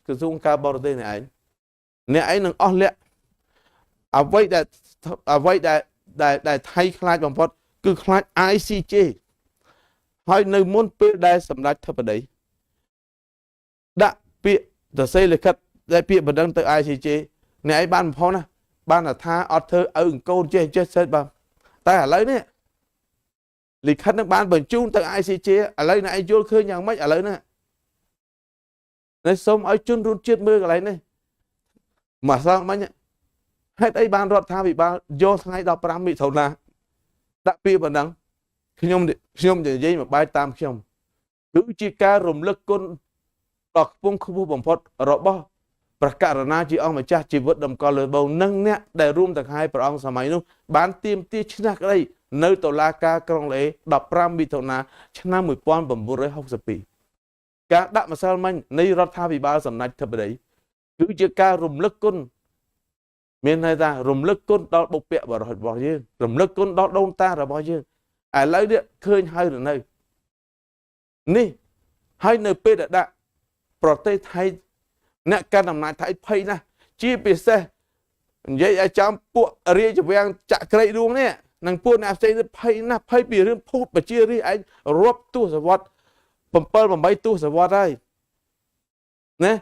ក្រសួងការបរទេសនេះឯងនឹងអស់លក្ខអ្វីដែលថៃខ្លាចបំផុតគឺខ្លាច ICJ ហើយនៅមុនពេលដែលសម្ដេចធិបតីដាក់ពាក្យទៅសេលិខិតដែលពាក្យបណ្ដឹងទៅ ICJ អ្នកឯងបានបំផុតណាបានថាអត់ធ្វើឲ្យអង្គរចេះសេតបាទតែឥឡូវនេះលិខិតនឹងបានបញ្ជូនទៅ ICJ ឥឡូវអ្នកឯងយល់ឃើញយ៉ាងម៉េចឥឡូវនេះសូមឲ្យជនរួមជាតិមើលកន្លែងនេះមកសងមិញហេតុអីបានរដ្ឋាភិបាលយកថ្ងៃ15មិថុនាដាក់ពាក្យបណ្ដឹងខ្ញុំនិយាយមកបែបតាមខ្ញុំគឺជាការរំលឹកគុណដ៏ខ្ពង់ខ្ពស់បំផុតរបស់ព្រះករុណាជាអង្គម្ចាស់ជីវិតដំកល់លើបងនិងអ្នកដែលរួមទាំងហើយព្រះអង្គសម័យនោះបានទាមទារឈ្នះក្តីនៅតុលាការក្រុងឡេ15មិថុនាឆ្នាំ1962ការដាក់ម្សិលមិញនៃរដ្ឋាភិបាលសម្ដេចធិបតីគឺជាការរំលឹកគុណមានន័យថារំលឹកគុណដល់បុព្វបុរសរបស់យើងរំលឹកគុណដល់ដូនតារបស់យើងឥឡូវនេះឃើញហើយឬនៅនេះហើយនៅពេលដែលដាក់ប្រទេសថៃអ្នកកាន់អំណាចថៃភ័យណាស់ជាពិសេសនិយាយឲ្យចំពួករាជវាំងចក្រក្រីរួងនេះនិងពួកអ្នកផ្សេងទៀតភ័យណាស់ភ័យពីរឿងភូតប្រជារាស្ត្រឯងរាប់ទសវត្ស7 8ទសវត្សហើយណា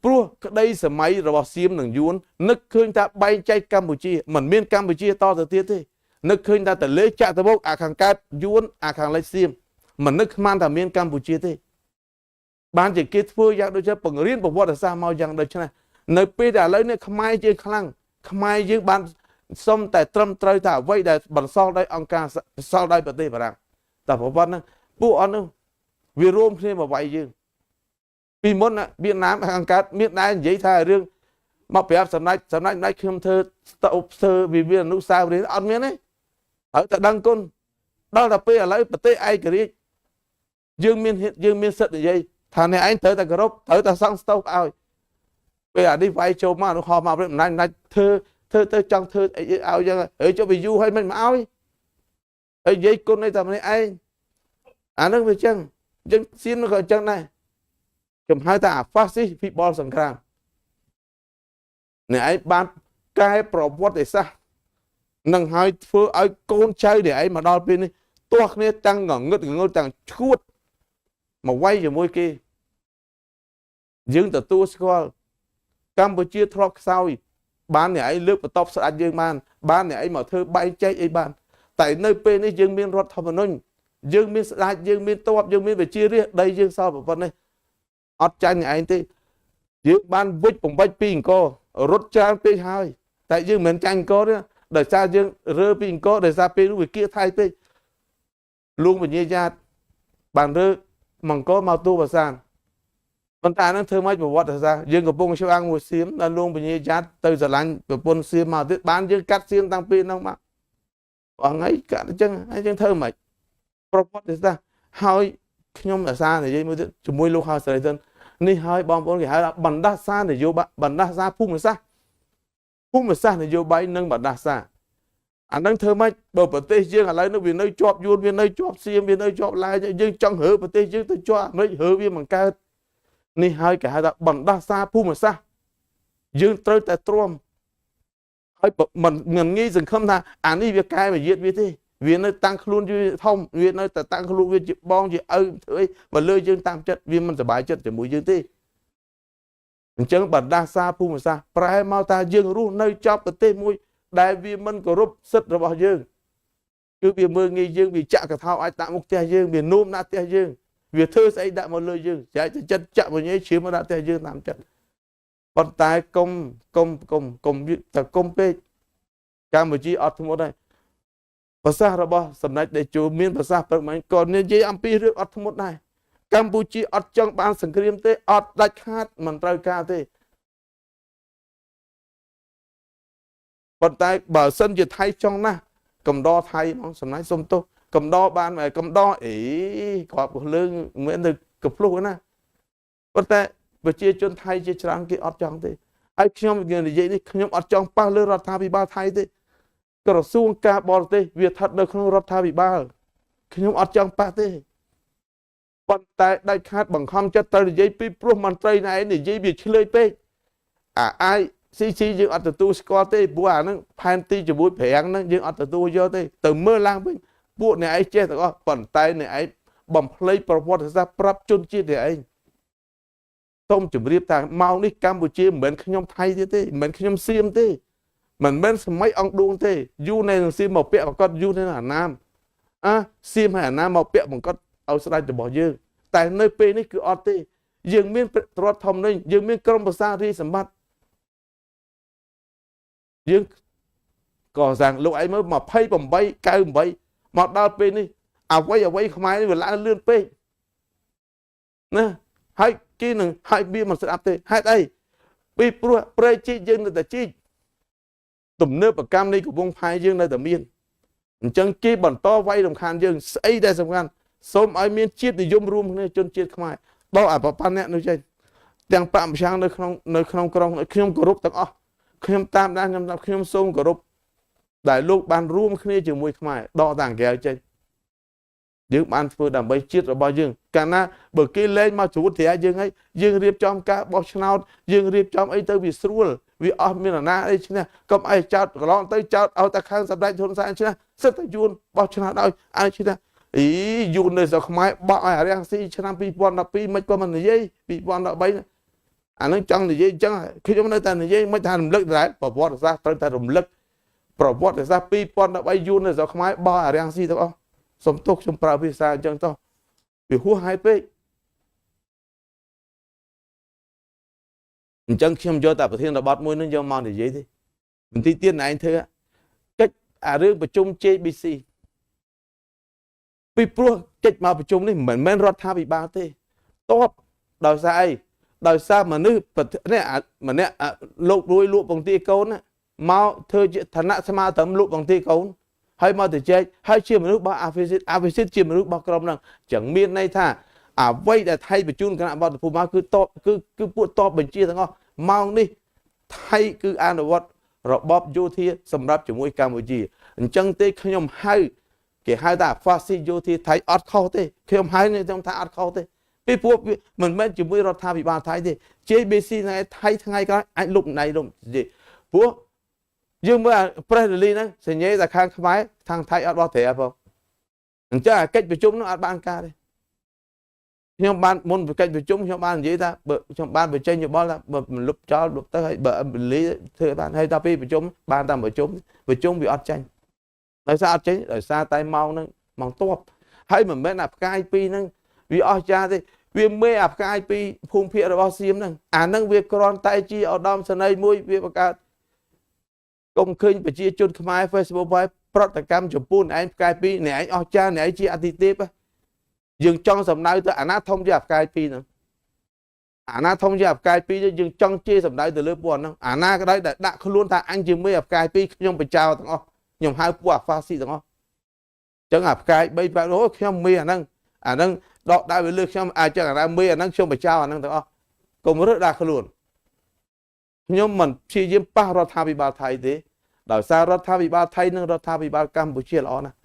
ព្រោះក្តីសម័យរបស់សៀមនិងយួននឹកឃើញថាបែងចែកកម្ពុជាមិនមានកម្ពុជាតទៅទៀតទេនឹកឃើញថាតលេចក្រមុខអាខាងកើតយួនអាខាងលិចសៀមមិននឹកស្មានថាមានកម្ពុជាទេបានជាគេធ្វើយ៉ាងដូចជាបង្រៀនប្រវត្តិសាស្ត្រមកយ៉ាងដូចនេះនៅពេលដែលឥឡូវនេះខ្មែរយើងខ្លាំងខ្មែរយើងបានសុំតែត្រឹមត្រូវថាអ្វីដែលបន្សល់ដោយអង្គការបន្សល់ដោយប្រទេសបារាំងតែប្រវត្តិហ្នឹងពួកអត់នោះវារួមគ្នាមកវាយយើងពីមុនវៀតណាមខាងកើតមានដែរនិយាយថារឿងមកប្រាប់សម្ដេចខ្ញុំធ្វើវិវាទអនុស្សាវរីយ៍អត់មានទេហើយតែដឹងគុណដល់តែពេលឥឡូវប្រទេសឯករាជ្យយើងមានសិទ្ធិនិយាយថាអ្នកឯងត្រូវតែគោរពត្រូវតែសង់ស្តុកឲ្យពេលអានេះវាយចូលមកនោះហោះមកអំណាចធ្វើចង់ធ្វើអីឲ្យចឹងហើយចុះវាយូរហើយមិនមកឲ្យហើយនិយាយគុណឲ្យតែម្នាក់ឯងអានឹងវាចឹងសៀនក៏ចឹងដែរខ្ញុំហៅថាអាហ្វាស៊ីសពីបលសង្គ្រាមអ្នកឯងបានកែប្រវត្តិសាស្ត្រនឹងឲ្យធ្វើឲ្យកូនចៅអ្នកឯងមកដល់ពេលនេះទាស់គ្នាតាំងងឹតទាំងឈួតមកវាយជាមួយគេយើងទទួលស្គាល់កម្ពុជាធ្លាប់ខ្សោយបានអ្នកឯងលើកបន្ទប់ស្ដេចយើងបានអ្នកឯងមកធ្វើបែងចែកអីបានតែនៅពេលនេះយើងមានរដ្ឋធម្មនុញ្ញយើងមានស្ដេចយើងមានទ័ពយើងមានប្រជារាស្ត្រដីយើងសល់ប៉ុណ្ណេះអត់ចាញ់ឯងទេយើងបានវិច្ចបំពេចពីអង្គររត់ច្រើនពេកហើយតែយើងមិនចាញ់អង្គរទេដោយសារយើងរើពីអង្គរដោយសារពេលនោះវាគៀថៃពេកលួងពញាយ៉ាតបានរើអង្គរមកទូភាសាប៉ុន្តែនឹងធ្វើមកប្រវត្តិសាស្ត្រយើងកំពុងឆ្វាំងមួយសៀមដល់លួងពញាយ៉ាតទៅស្រឡាញ់ប្រពន្ធសៀមមកទៀតបានយើងកាត់សៀមតាំងពីនោះមកអងហើយកាត់អញ្ចឹងហើយយើងធ្វើមិនប្រវត្តិសាស្ត្រហើយខ្ញុំអាសានិយាយមួយទៀតជាមួយលោកហៅស្រីទៅ នេះហើយបងប្អូនគេហៅថាបណ្ដាសានយោបាយបណ្ដាសាភូមិសាស្ត្រនយោបាយនិងបណ្ដាសាអានឹងធ្វើម៉េចបើប្រទេសយើងឥឡូវនេះវានៅជាប់យួនវានៅជាប់សៀមវានៅជាប់ឡាយយើងចង់រើប្រទេសយើងទៅជាប់អាមេរិករើវាមិនកើតនេះហើយគេហៅថាបណ្ដាសាភូមិសាស្ត្រយើងត្រូវតែទ្រាំហើយមិនងាយសង្ឃឹមថាអានេះវាកែវិយាតវាទេវានៅតាំងខ្លួនវាធំវានៅតែតាំងខ្លួនវាជាបងជាឪធ្វើអីបើលើយើងតាមចិត្តវាមិនសប្បាយចិត្តជាមួយយើងទេអញ្ចឹងបណ្ដាសាភូមិសាស្ត្រប្រែមកថាយើងរស់នៅជាប់ប្រទេសមួយដែលវាមិនគោរពសិទ្ធិរបស់យើងគឺវាមើលងាយយើងវាចាក់កថាអាចដាក់មុខផ្ទះយើងវានោមដាក់ផ្ទះយើងវាធ្វើស្អីដាក់មកលើយើងចែកទៅចិត្តចាក់មកញ៉េឈាមមកដាក់ផ្ទះយើងតាមចិត្តប៉ុន្តែកុំតែកុំពេកកម្ពុជាអត់ធ្មត់ហើយប្រសាសន៍របស់សម្ដេចតេជោមានប្រសាសន៍ព្រឹកមិញក៏និយាយអំពីរឿងអត់ធ្មត់ដែរកម្ពុជាអត់ចង់បានសង្គ្រាមទេអត់ដាច់ខាតមិនត្រូវការទេប៉ុន្តែបើសិនជាថៃចង់ណាស់កំដរថៃហ្មងសម្ដេចសុំទោសកំដរបានមកកំដរអីគ្រាប់លើងមិនទៅកភ្លុះណាប៉ុន្តែប្រជាជនថៃជាច្រើនគេអត់ចង់ទេហើយខ្ញុំនិយាយនេះខ្ញុំអត់ចង់ប៉ះលើរដ្ឋាភិបាលថៃទេក្រសួងការបរទេសវាស្ថិតនៅក្នុងរដ្ឋាភិបាលខ្ញុំអត់ចង់ប៉ះទេប៉ុន្តែដាច់ខាតបង្ខំចិត្តទៅនិយាយពីព្រោះមន្ត្រីណែនិយាយវាឆ្លើយពេកអាយCC យើងអត់ទទួលស្គាល់ទេព្រោះអាហ្នឹងផែនទីជាមួយប្រាំងហ្នឹងយើងអត់ទទួលយកទេទៅមើលឡើងវិញពួកអ្នកឯងចេះទាំងអស់ប៉ុន្តែអ្នកឯងបំភ្លៃប្រវត្តិសាស្ត្រប្រាប់ជនជាតិអ្នកឯងសូមជម្រាបថាម៉ោងនេះកម្ពុជាមិនមែនខ្ញុំថៃទេមិនមែនខ្ញុំសៀមទេមិនមែនសម័យអង្គឌួងទេយូរនៅនឹងសៀមមកពាក់បង្កត់យូរនៅអាណាមសៀមហើយអាណាមមកពាក់បង្កត់ឲ្យស្ដេចរបស់យើងតែនៅពេលនេះគឺអត់ទេយើងមានរដ្ឋធម្មនុញ្ញយើងមានក្រមប្រសារាជសម្បត្តិយើងក៏សាងលោកឯងមើល28 98មកដល់ពេលនេះអ្វីខ្មែរនេះវាឡើងលឿនពេកណាហើយគេនឹងហើយវាមិនស្ដាប់ទេហេតុអីពីព្រោះប្រេជីកយើងនៅតែជីកទំនើបកម្មនៃកំពង់ផែយើងនៅតែមានអញ្ចឹងគេបន្តវាយរំខានយើងស្អីដែលសំខាន់សូមឲ្យមានជាតិនិយមរួមគ្នាជនជាតិខ្មែរដល់អាប្រព័ន្ធអ្នកនោះចេះទាំងបកម្យ៉ាងនៅក្នុងក្រុងខ្ញុំគោរពទាំងអស់ខ្ញុំតាមដានខ្ញុំសូមគោរពដែលលោកបានរួមគ្នាជាមួយខ្មែរដកតាំងកែវចេញយើងបានធ្វើដើម្បីជាតិរបស់យើងកាលណាបើគេលែងមកជ្រួតត្រែយើងហើយយើងរៀបចំការបោះឆ្នោតយើងរៀបចំអីទៅវាស្រួលវាអស់មានអាណាអីឈ្នះកុំអីចោតកន្លងទៅចោតឲ្យតែខាងសម្ដេចហ៊ុនសែនឈ្នះសិតតែយួនបោះឆ្នោតឲ្យឈ្នះអីយួននៅស្រុកខ្មែរបោះឲ្យរាំងស៊ីឆ្នាំ2012មិនក៏មិននិយាយ2013អានឹងចង់និយាយអញ្ចឹងខ្ញុំនៅតែនិយាយមិនថារំលឹកដែរប្រវត្តិសាស្ត្រត្រូវតែរំលឹកប្រវត្តិសាស្ត្រ2013យួននៅស្រុកខ្មែរបោះឲ្យរាំងស៊ីទាំងអស់សុំទោសខ្ញុំប្រើភាសាអញ្ចឹងទៅវាហួសហេតុពេកអញ្ចឹងខ្ញុំយកតែប្រធានបទមួយនឹងយកមកនិយាយទេបន្តិចទៀតឯងធ្វើកិច្ចអារឿងប្រជុំ JBC ពីព្រោះកិច្ចមកប្រជុំនេះមិនមែនរដ្ឋាភិបាលទេតបដោយសារអីដោយសារមនុស្សម្នាក់លោករួយលក់បង្ទាកូនមកធ្វើជាឋានៈស្មើត្រឹមលក់បង្ទាកូនហើយមកទៅចែកហើយជាមនុស្សរបស់អាហ្វេស៊ីតជាមនុស្សរបស់ក្រុមហ្នឹងចឹងមានន័យថាអ្វីដែលថៃបញ្ជូនគណៈបដិភូមិមកគឺតបគឺពួកតបបញ្ជាទាំងអស់ម៉ោងនេះថៃគឺអនុវត្តរបបយោធាសម្រាប់ជាមួយកម្ពុជាអញ្ចឹងទេខ្ញុំហៅគេហៅថា Fascist យោធាថៃអត់ខុសទេខ្ញុំហៅខ្ញុំថាអត់ខុសទេពីព្រោះមិនមែនជាមួយរដ្ឋាភិបាលថៃទេ JBC នៅថៃថ្ងៃក្រោយអាចលុបណៃលុបព្រោះយើងមើលប្រេសរលីហ្នឹងសញ្ញេតែខាងខ្មែរខាងថៃអត់បោះត្រែផងអញ្ចឹងអាកិច្ចប្រជុំហ្នឹងអត់បានការទេខ្ញុំបានមុនកិច្ចប្រជុំខ្ញុំបាននិយាយថាបើខ្ញុំបានបញ្ចេញយោបល់ថាបើលុបចោលលុបទៅហើយបើរលីធ្វើបានហើយដល់ពេលប្រជុំបានតែប្រជុំវាអត់ចាញ់ដោយសារអត់ចេញដោយសារតែម៉ោងហ្នឹងម៉ោងតបហើយមិនមែនអាផ្កាយ2ហ្នឹងវាអស់ចាទេវាមេអាផ្កាយ2ភូមិភាគរបស់សៀមហ្នឹងអាហ្នឹងវាគ្រាន់តែជាឧត្តមសេនីយ៍មួយវាបង្កើតកុំឃើញប្រជាជនខ្មែរ Facebook ហើយប្រតិកម្មចំពោះអ្នកឯងផ្កាយ2អ្នកឯងអស់ចាអ្នកឯងជាអតិទេពយើងចង់សំដៅទៅអាណាធំជាអាផ្កាយ2ហ្នឹងអាណាធំជាអាផ្កាយ2យើងចង់ជេរសំដៅទៅលើពួកហ្នឹងអាណាក៏ដោយដែលដាក់ខ្លួនថាអញជាមេអាផ្កាយ2ខ្ញុំបចោទាំងអស់ខ្ញុំហៅពួកអាហ្វាស៊ីទាំងអស់អញ្ចឹងអាផ្កាយ3 8អូខ្ញុំមេអាហ្នឹងដកដៅវាលើខ្ញុំអាចចឹងអាណាមេអាហ្នឹងខ្ញុំបចោអាហ្នឹងទាំងអស់ កុំរើសដាក់ខ្លួនខ្ញុំមិនព្យាយាមប៉ះរដ្ឋាភិបាលថៃទេដោយសាររដ្ឋាភិបាលថៃនិងរដ្ឋាភិបាលកម្ពុជាល្អណាស់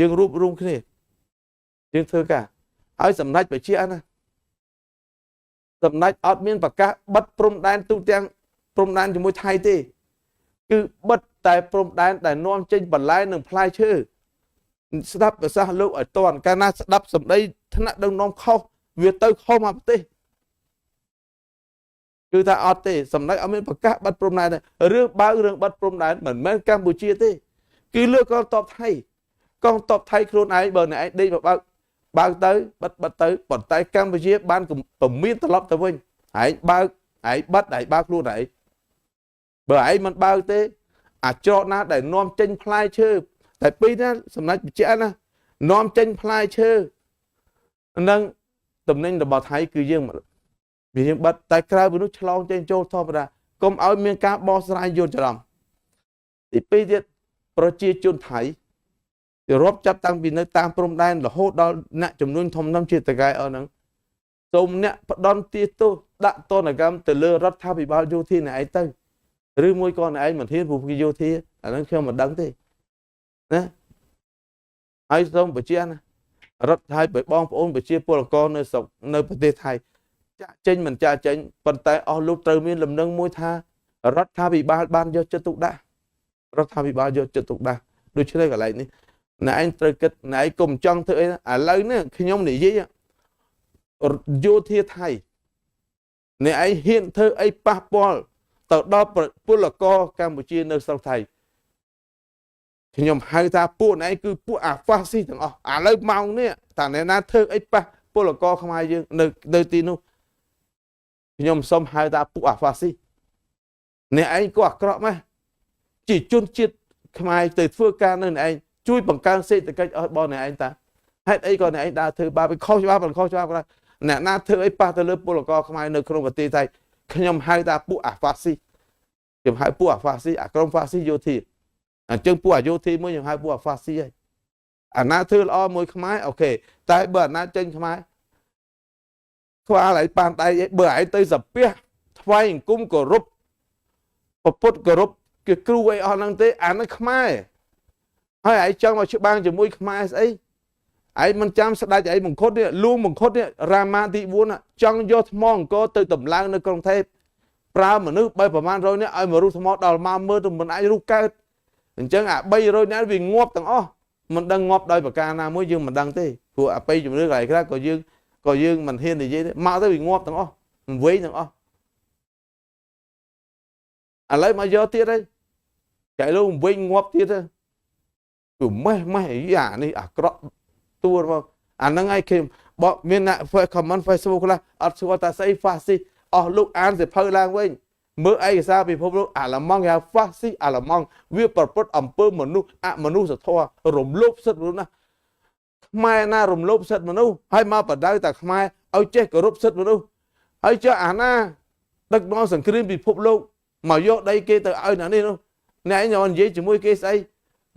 យើងរួបរวมគ្នាយើងធ្វើការឲ្យសម្ដេចបញ្ជាក់ណាសម្ដេចអត់មានប្រកាសបិទព្រំដែនទូទាំងព្រំដែនជាមួយថៃទេគឺបិទតែព្រំដែនដែលនាំចេញបន្លែនិងផ្លែឈើស្ដាប់ប្រសាសន៍លោកឲ្យតន់កាលណាស្ដាប់សម្ដីថ្នាក់ដឹកនាំខុសវាទៅខុសមកប្រទេសគឺថាអត់ទេសម្ដេចអត់មានប្រកាសបិទព្រំដែនទេរឿងបើករឿងបិទព្រំដែនមិនមែនកម្ពុជាទេគឺលើកងទ័ពថៃកងទ័ពថៃខ្លួនឯងបើអ្នកឯងដេកមកបើកទៅបិទទៅប៉ុន្តែកម្ពុជាបានពមៀនត្រឡប់ទៅវិញឯងបើកឯងបិទឯងបើកខ្លួនឯងបើឯងមិនបើកទេអាចរកណាដែលនាំចេញផ្លែឈើតែពីរណាសម្ដេចបញ្ជាក់ណានាំចេញផ្លែឈើនឹងតំណែងរបស់ថៃគឺយើងបិទតែក្រៅពីនោះឆ្លងចេញចូលធម្មតាកុំឲ្យមានការបោះស្រាយយល់ច្រឡំទីពីរទៀតប្រជាជនថៃរាប់ចាប់តាំងពីនៅតាមព្រំដែនរហូតដល់អ្នកចំនួនធំៗជាតកែអស់ហ្នឹងសូមអ្នកផ្ដន់ទាទោសដាក់ទណ្ឌកម្មទៅលើរដ្ឋាភិបាលយោធាអ្នកឯងទៅឬមួយក៏អ្នកឯងមិនហ៊ានពុះយោធាអាហ្នឹងខ្ញុំមិនដឹងទេណាហើយសូមបញ្ជាក់ណារដ្ឋថៃបើបងប្អូនប្រជាពលករនៅស្រុកនៅប្រទេសថៃចាក់ចេញមិនចាក់ចេញប៉ុន្តែអស់លោកត្រូវមានលំនឹងមួយថារដ្ឋាភិបាលបានយកចិត្តទុកដាក់រដ្ឋាភិបាលយកចិត្តទុកដាក់ដូច្នេះកន្លែងនេះអ្នកឯងត្រូវគិតអ្នកឯងកុំចង់ធ្វើអីឥឡូវនេះខ្ញុំនិយាយយោធាថៃអ្នកឯងហ៊ានធ្វើអីប៉ះពាល់ទៅដល់ពលករកម្ពុជានៅស្រុកថៃខ្ញុំហៅថាពួកឯងគឺពួកអាហ្វាស៊ីទាំងអស់ឥឡូវម៉ោងនេះតាអ្នកណាធ្វើអីប៉ះពលករខ្មែរយើងនៅទីនោះខ្ញុំសូមហៅថាពួកអាហ្វាស៊ីអ្នកឯងក៏អាក្រក់ម៉េះជាជនជាតិខ្មែរទៅធ្វើការនៅអ្នកឯងជួយបង្កើនសេដ្ឋកិច្ចឲ្យបងអ្នកឯងតាហេតុអីក៏អ្នកឯងដើរធ្វើបាបខុសច្បាប់ខុសច្បាប់ក៏អ្នកណាធ្វើអីប៉ះទៅលើពលករខ្មែរនៅក្នុងប្រទេសថៃខ្ញុំហៅថាពួកអាហ្វាស៊ីខ្ញុំហៅពួកអាហ្វាស៊ីអាក្រុមហ្វាស៊ីយោធាអញ្ចឹងពួកអាយោធាមួយខ្ញុំហៅពួកអាហ្វាស៊ីហើយអាណាធ្វើល្អមួយខ្មែរអូខេតែបើអាណាចេញខ្មែរខ្វល់ឲ្យប៉ានដៃបើឯងទៅសាពះថ្វាយអង្គមគោរពពុទ្ធគោរពគឺគ្រូអីអស់ហ្នឹងទេអានឹងខ្មែរហើយឯងចង់មកច្បាំងជាមួយខ្មែរស្អីឯងមិនចាំស្ដេចឯងមង្គតនេះលួងមង្គតនេះរាមាទី4ចង់យកថ្មអង្គរទៅតម្លើងនៅក្រុងថេបប្រើមនុស្ស3ប្រមាណ100នាក់ឲ្យមករុះថ្មដល់មកមើលទៅមិនអាចរុះកើតអញ្ចឹងអា300នាក់វាងាប់ទាំងអស់មិនដឹងងាប់ដោយប្រការណាមួយយើងមិនដឹងទេព្រោះអាបីជំនឿកន្លែងខ្លះក៏យើងមិនហ៊ាននិយាយទេមកទៅវាងាប់ទាំងអស់វែងទាំងអស់ឥឡូវមកយកទៀតហើយចៃលោកវិញងាប់ទៀតទៅគឺម៉េះយ៉ានេះអាក្រក់ទួមកអាហ្នឹងឯងគេបកមានអ្នក comment Facebook ខ្លះអត់ស្គាល់តាស្អី fascist អស់លោកអានសិភៅឡើងវិញមើលឯកសារពិភពលោកអាឡម៉ង់ហៅ fascist អាឡម៉ង់វាប្រព្រឹត្តអំពើមនុស្សអមនុស្សធម៌រំលោភសិទ្ធិមនុស្សណាខ្មែរណារំលោភសិទ្ធិមនុស្សហើយមកបដៅតែខ្មែរឲ្យចេះគោរពសិទ្ធិមនុស្សហើយចុះអាណាដឹកនាំសង្គ្រាមពិភពលោកមកយកដីគេទៅឲ្យអ្នកនេះនោះអ្នកឯងយកនិយាយជាមួយគេស្អី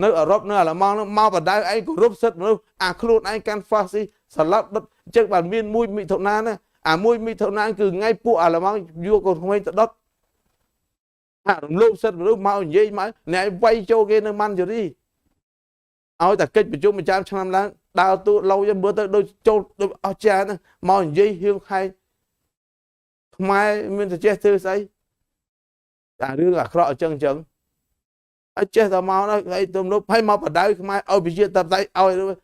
នៅអឺរ៉ុបនៅអាឡម៉ង់នោះមកបដៅឯងគោរពសិទ្ធិមនុស្សអាខ្លួនឯងកាន់ហ្វាស៊ីស្លាប់ដុតអញ្ចឹងបានមានមួយមិថុនាណាអាមួយមិថុនាគឺថ្ងៃពួកអាឡម៉ង់យកកូនក្មេងទៅដុតអារំលោភសិទ្ធិមនុស្សមកនិយាយមកអ្នកឯងវាយចូលគេនៅម៉ាន់ជូរីឲ្យតែកិច្ចប្រជុំប្រចាំឆ្នាំឡើងដើរទូលោយមើលទៅដូចចូលដូចអស់ចាហ្នឹងមកនិយាយហៀងខែខ្មែរមានតែចេះធ្វើស្អីអារឿងអាក្រក់អញ្ចឹងអត់ចេះតែមកដល់អីទំនប់ហើយមកបដៅខ្មែរឲ្យវិជាតបតៃឲ្យ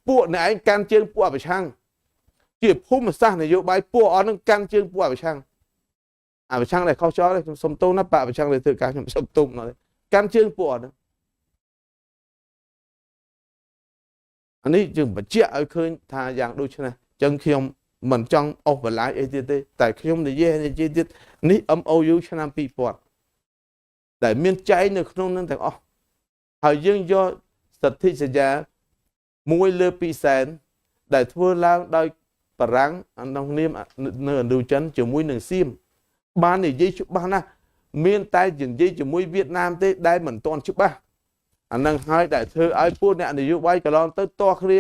ពួកអ្នកឯងកាន់ជើងពួកអប្រឆាំងជាភូមិសាស្ត្រនយោបាយពួកអស់នឹងកាន់ជើងពួកអប្រឆាំងដែលខុសចោលខ្ញុំសុំទោសណាបកប្រឆាំងដែលធ្វើការខ្ញុំសុំទោសណាកាន់ជើងពួកអស់ហ្នឹងអានេះយើងបញ្ជាក់ឲ្យឃើញថាយ៉ាងដូចនេះអញ្ចឹងខ្ញុំមិនចង់អស់បន្លាយអីទៀតទេតែខ្ញុំនិយាយទៀតនេះ MOU ឆ្នាំ2000ដែលមានចែងនៅក្នុងនឹងទាំងអស់ហើយយើងយកសិទ្ធិសញ្ញា1លើ2សែនដែលធ្វើឡើងដោយបារាំងក្នុងនាមនៅឥណ្ឌូចិនជាមួយនឹងសៀមបាននិយាយច្បាស់ណាស់មានតែនិយាយជាមួយវៀតណាមទេដែលមិនទាន់ច្បាស់អានឹងហើយដែលធ្វើឲ្យពួកអ្នកនយោបាយកន្លងទៅតគ្នា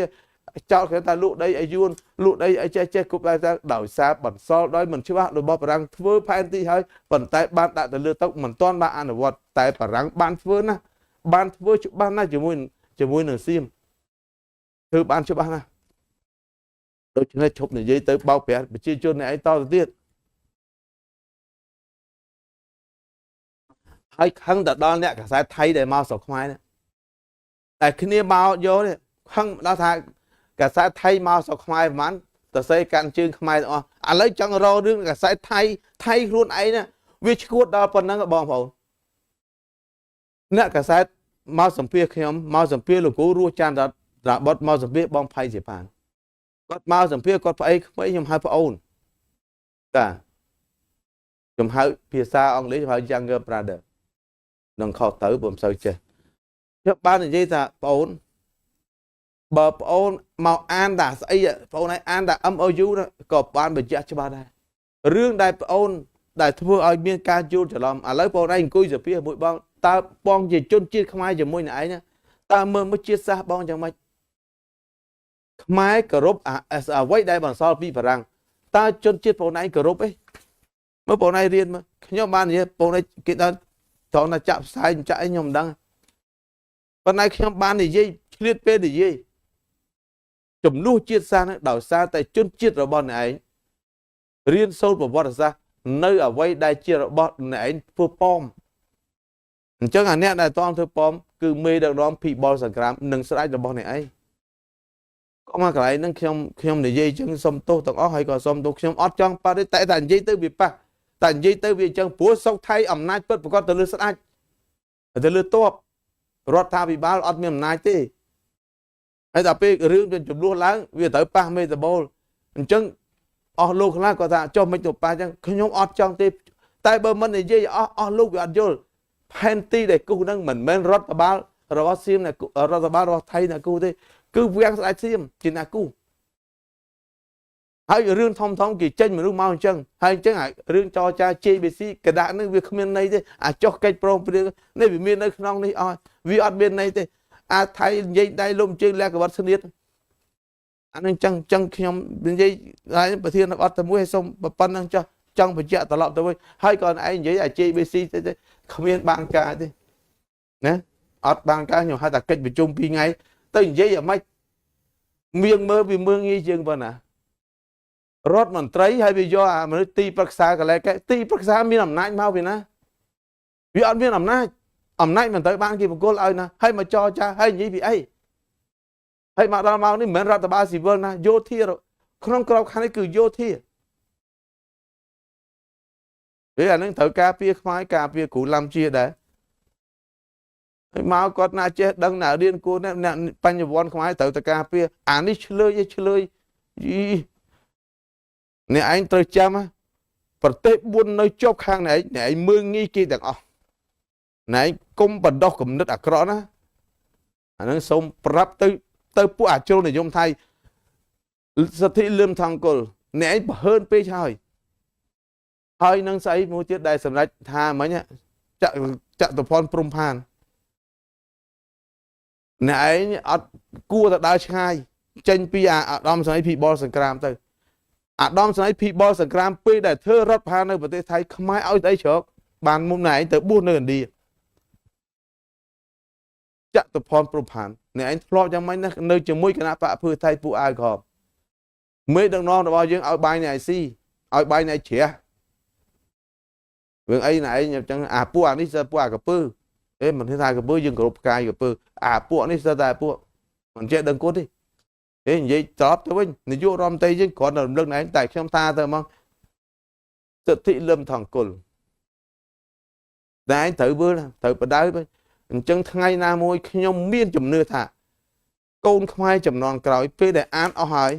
ចោលគេថាលក់ដីឲ្យយួនលក់ដីឲ្យចេះគប់តែដោយសារបន្សល់ដោយមិនច្បាស់របស់បារាំងធ្វើផែនទីហើយប៉ុន្តែបានដាក់ទៅលើតុមិនទាន់បានអនុវត្តតែបារាំងបានធ្វើណាបានធ្វើច្បាស់ណាស់ជាមួយនឹងសៀមធ្វើបានច្បាស់ណាស់ដូច្នេះឈប់និយាយទៅបោកប្រាស់ប្រជាជនអ្នកឯងតទៅទៀតហើយខឹងទៅដល់អ្នកកាសែតថៃដែលមកស្រុកខ្មែរនេះតែគ្នាមកយកនេះខឹងដល់ថាកាសែតថៃមកស្រុកខ្មែរប្រហែលទៅសេកាន់ជើងខ្មែរទាំងអស់ឥឡូវចង់រករឿងកាសែតថៃខ្លួនឯងណាវាឈួតដល់ប៉ុណ្ណឹងបងប្អូនអ្នកកាសែតមកសម្ភាសខ្ញុំមកសម្ភាសលោកគ្រូរស់ច័ន្ទរបុតមកសម្ភាសបងផៃជាបានគាត់មកសម្ភាសគាត់ប្អីក្មេងខ្ញុំហៅប្អូនតាខ្ញុំហៅភាសាអង់គ្លេសហៅ younger brother នឹងខុសទៅបើមិនសូវចេះខ្ញុំបាននិយាយថាប្អូនបើប្អូនមកអានតាស្អីប្អូនឯងអានតា MOU ក៏បានបញ្ជាក់ច្បាស់ដែររឿងដែលប្អូនដែលធ្វើឲ្យមានការយល់ច្រឡំឥឡូវប្អូនឯងអង្គុយសភាមួយបងតើបងជាជនជាតិខ្មែរជាមួយនឹងឯងតើមើលមកជាតិសាសបងយ៉ាងម៉េចខ្មែរគោរពអ្វីដែលបន្សល់ពីបារាំងតើជនជាតិបងឯងគោរពអីមើលបងឯងរៀនមកខ្ញុំបាននិយាយបងឯងគេដល់ត្រង់ថាចាក់ផ្សាយចាក់អីខ្ញុំមិនដឹងប៉ុន្តែខ្ញុំបាននិយាយឆ្លៀតពេលនិយាយចំនួនជាតិសាសន៍ដោយសារតែជនជាតិរបស់អ្នកឯងរៀនសូត្រប្រវត្តិសាស្ត្រនៅអ្វីដែលជារបស់អ្នកឯងធ្វើប៉មអញ្ចឹងអាអ្នកដែលតង់ធ្វើប៉មគឺមេដឹកនាំភីបលសង្គ្រាមនិងស្ដេចរបស់អ្នកឯងក៏មកកន្លែងហ្នឹងខ្ញុំនិយាយអញ្ចឹងសុំទោសទាំងអស់ហើយក៏សុំទោសខ្ញុំអត់ចង់ប៉ះទេតែនិយាយទៅវាប៉ះតែនិយាយទៅវាអញ្ចឹងព្រោះសុកថៃអំណាចពិតប្រកបទៅលើស្ដេចទៅលើទ័ពរដ្ឋាភិបាលអត់មានអំណាចទេហើយដល់ពេលរឿងវាចំនួនឡើងវាត្រូវប៉ះមេតាបូលអញ្ចឹងអស់លោកខ្លះគាត់ថាចុះមិនទៅប៉ះអញ្ចឹងខ្ញុំអត់ចង់ទេតែបើមិននិយាយអស់លោកវាអត់យល់ផែនទីដែលគូហ្នឹងមិនមែនរដ្ឋបាលរបស់សៀមរដ្ឋបាលរបស់ថៃណាគូទេគឺវាំងស្ដេចសៀមជាណាគូហើយរឿងធំគេចេញមនុស្សមកអញ្ចឹងហើយអញ្ចឹងរឿងចរចា JBC កដាក់នឹងវាគ្មានន័យទេអាចុះកិច្ចព្រមព្រៀងនេះវាមាននៅក្នុងនេះអស់វាអត់មានន័យទេថៃនិយាយដៃលុំជើងលះកវត្តស្នៀតអានឹងចឹងខ្ញុំនិយាយហើយប្រធានអត់តែមួយឲ្យសុំប៉ុណ្្នឹងចោះចង់បញ្ជាក់ត្រឡប់ទៅវិញហើយក៏ឯងនិយាយអា JBC ទេគ្មានបានការទេណាអត់បានការខ្ញុំហៅថាកិច្ចប្រជុំ2ថ្ងៃទៅនិយាយអាម៉េចមៀងមើលវាមើងងាយជាងប៉ុណ្ណារដ្ឋមន្ត្រីហើយវាយកអាមនុស្សទីប្រឹក្សាកន្លែងទីប្រឹក្សាមានអំណាចមកពីណាវាអត់មានអំណាចមិនត្រូវបានគេបកគលឲ្យណាហើយមកចរចាហើយនិយាយពីអីហើយមកដល់មកនេះមិនមែនរដ្ឋបាលស៊ីវិលណាយោធាក្នុងក្របខ័ណ្ឌនេះគឺយោធាវាអានឹងត្រូវការពារខ្មែរការពារគ្រូឡាំជាដែរហើយមកគាត់ណាចេះដឹងណារៀនគួរអ្នកបញ្ញវន្តខ្មែរត្រូវតែការពារអានេះឆ្លើយយីអ្នកឯងត្រូវចាំប្រទេស4នៅជាប់ខាងអ្នកឯងមើងងាយគេទាំងអស់ណែគុំបណ្ដោះគំនិតអាក្រក់ណាអានឹងសូមប្រាប់ទៅពួកអាជ្រុលនិយមថៃសិទ្ធិលឹមថង្គលអ្នកឯងបើហើនពេកហើយនឹងស្អីមួយទៀតដែលសម្ដេចថាមិញចតុភ័ណ្ឌព្រំផានអ្នកឯងអត់គួរទៅដើរឆ្ងាយចេញពីអាដាមស្រីភីបលសង្គ្រាមទៅអាដាមស្រីភីបលសង្គ្រាមពេលដែលធ្វើរដ្ឋប្រហារនៅប្រទេសថៃខ្មែរឲ្យស្អីជ្រកបានមុំណែឯងទៅបួសនៅឥណ្ឌាចតុភ័ណ្ឌព្រំផានអ្នកឯងធ្លាប់យ៉ាងម៉េចណានៅជាមួយគណៈបកភឿថៃពួកអាវក្រមមេដឹកនាំរបស់យើងឲ្យបាយនៃអាយស៊ីឲ្យបាយនៃជ្រះរឿងអីណែឯងអញ្ចឹងអាពួកអានេះសើពួកអាកពើមិនថាកពើយើងគោរពផ្កាយកពើអាពួកនេះសើតែពួកមិនចេះដឹងគុណទេនិយាយត្រប់ទៅវិញនាយករដ្ឋមន្ត្រីយើងគ្រាន់តែរំលឹកណែតែខ្ញុំថាទៅហ្មងសិទ្ធិលឹមថង្គលតែឯងត្រូវមើលត្រូវបដៅវិញអញ្ចឹងថ្ងៃណាមួយខ្ញុំមានជំនឿថាកូនខ្មែរចំនួនក្រោយពេលដែលអានអស់ហើយ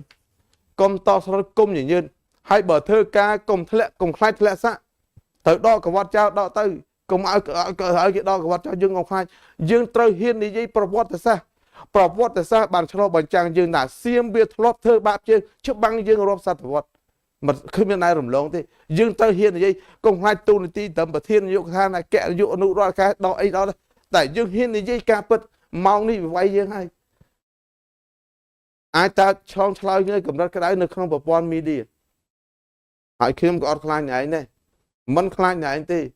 កុំតស្រុតគុំញញឿនហើយបើធ្វើការកុំធ្លាក់កុំខ្លាចធ្លាក់សាក់ត្រូវដកកវត្តចោលដកទៅកុំឲ្យគេដកកវត្តចោលយើងកុំខ្លាចយើងត្រូវហ៊ាននិយាយប្រវត្តិសាស្ត្របានឆ្លុះបញ្ចាំងយើងថាសៀមវាធ្លាប់ធ្វើបាបយើងច្បាំងយើងរាប់សតវត្សមិនឃើញមានណែរំលងទេយើងត្រូវហ៊ាននិយាយកុំខ្លាចទូនាទីត្រឹមប្រធាននាយកដ្ឋានអគ្គនាយកអនុរដ្ឋការដកអីដល់តែយើងហ៊ាននិយាយការពិតម៉ោងនេះវាវាយយើងហើយ ai ta chọn thay như cầm đất cái đấy nó không bảo quan media hãy kiếm có khai này này mân khai này thì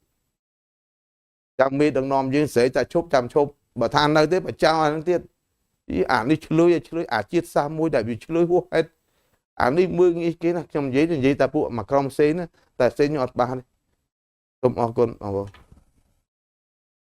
chẳng mi đừng nòm dương sẽ ta chốt chăm chốt bà than nơi thế bà trao anh tiết ý ảnh đi chui chiết xa môi đại vì chui hua hết ảnh đi mưa nghĩ cái là trong giấy ta bộ mà không xế nữa ta xế nhọt ba này không con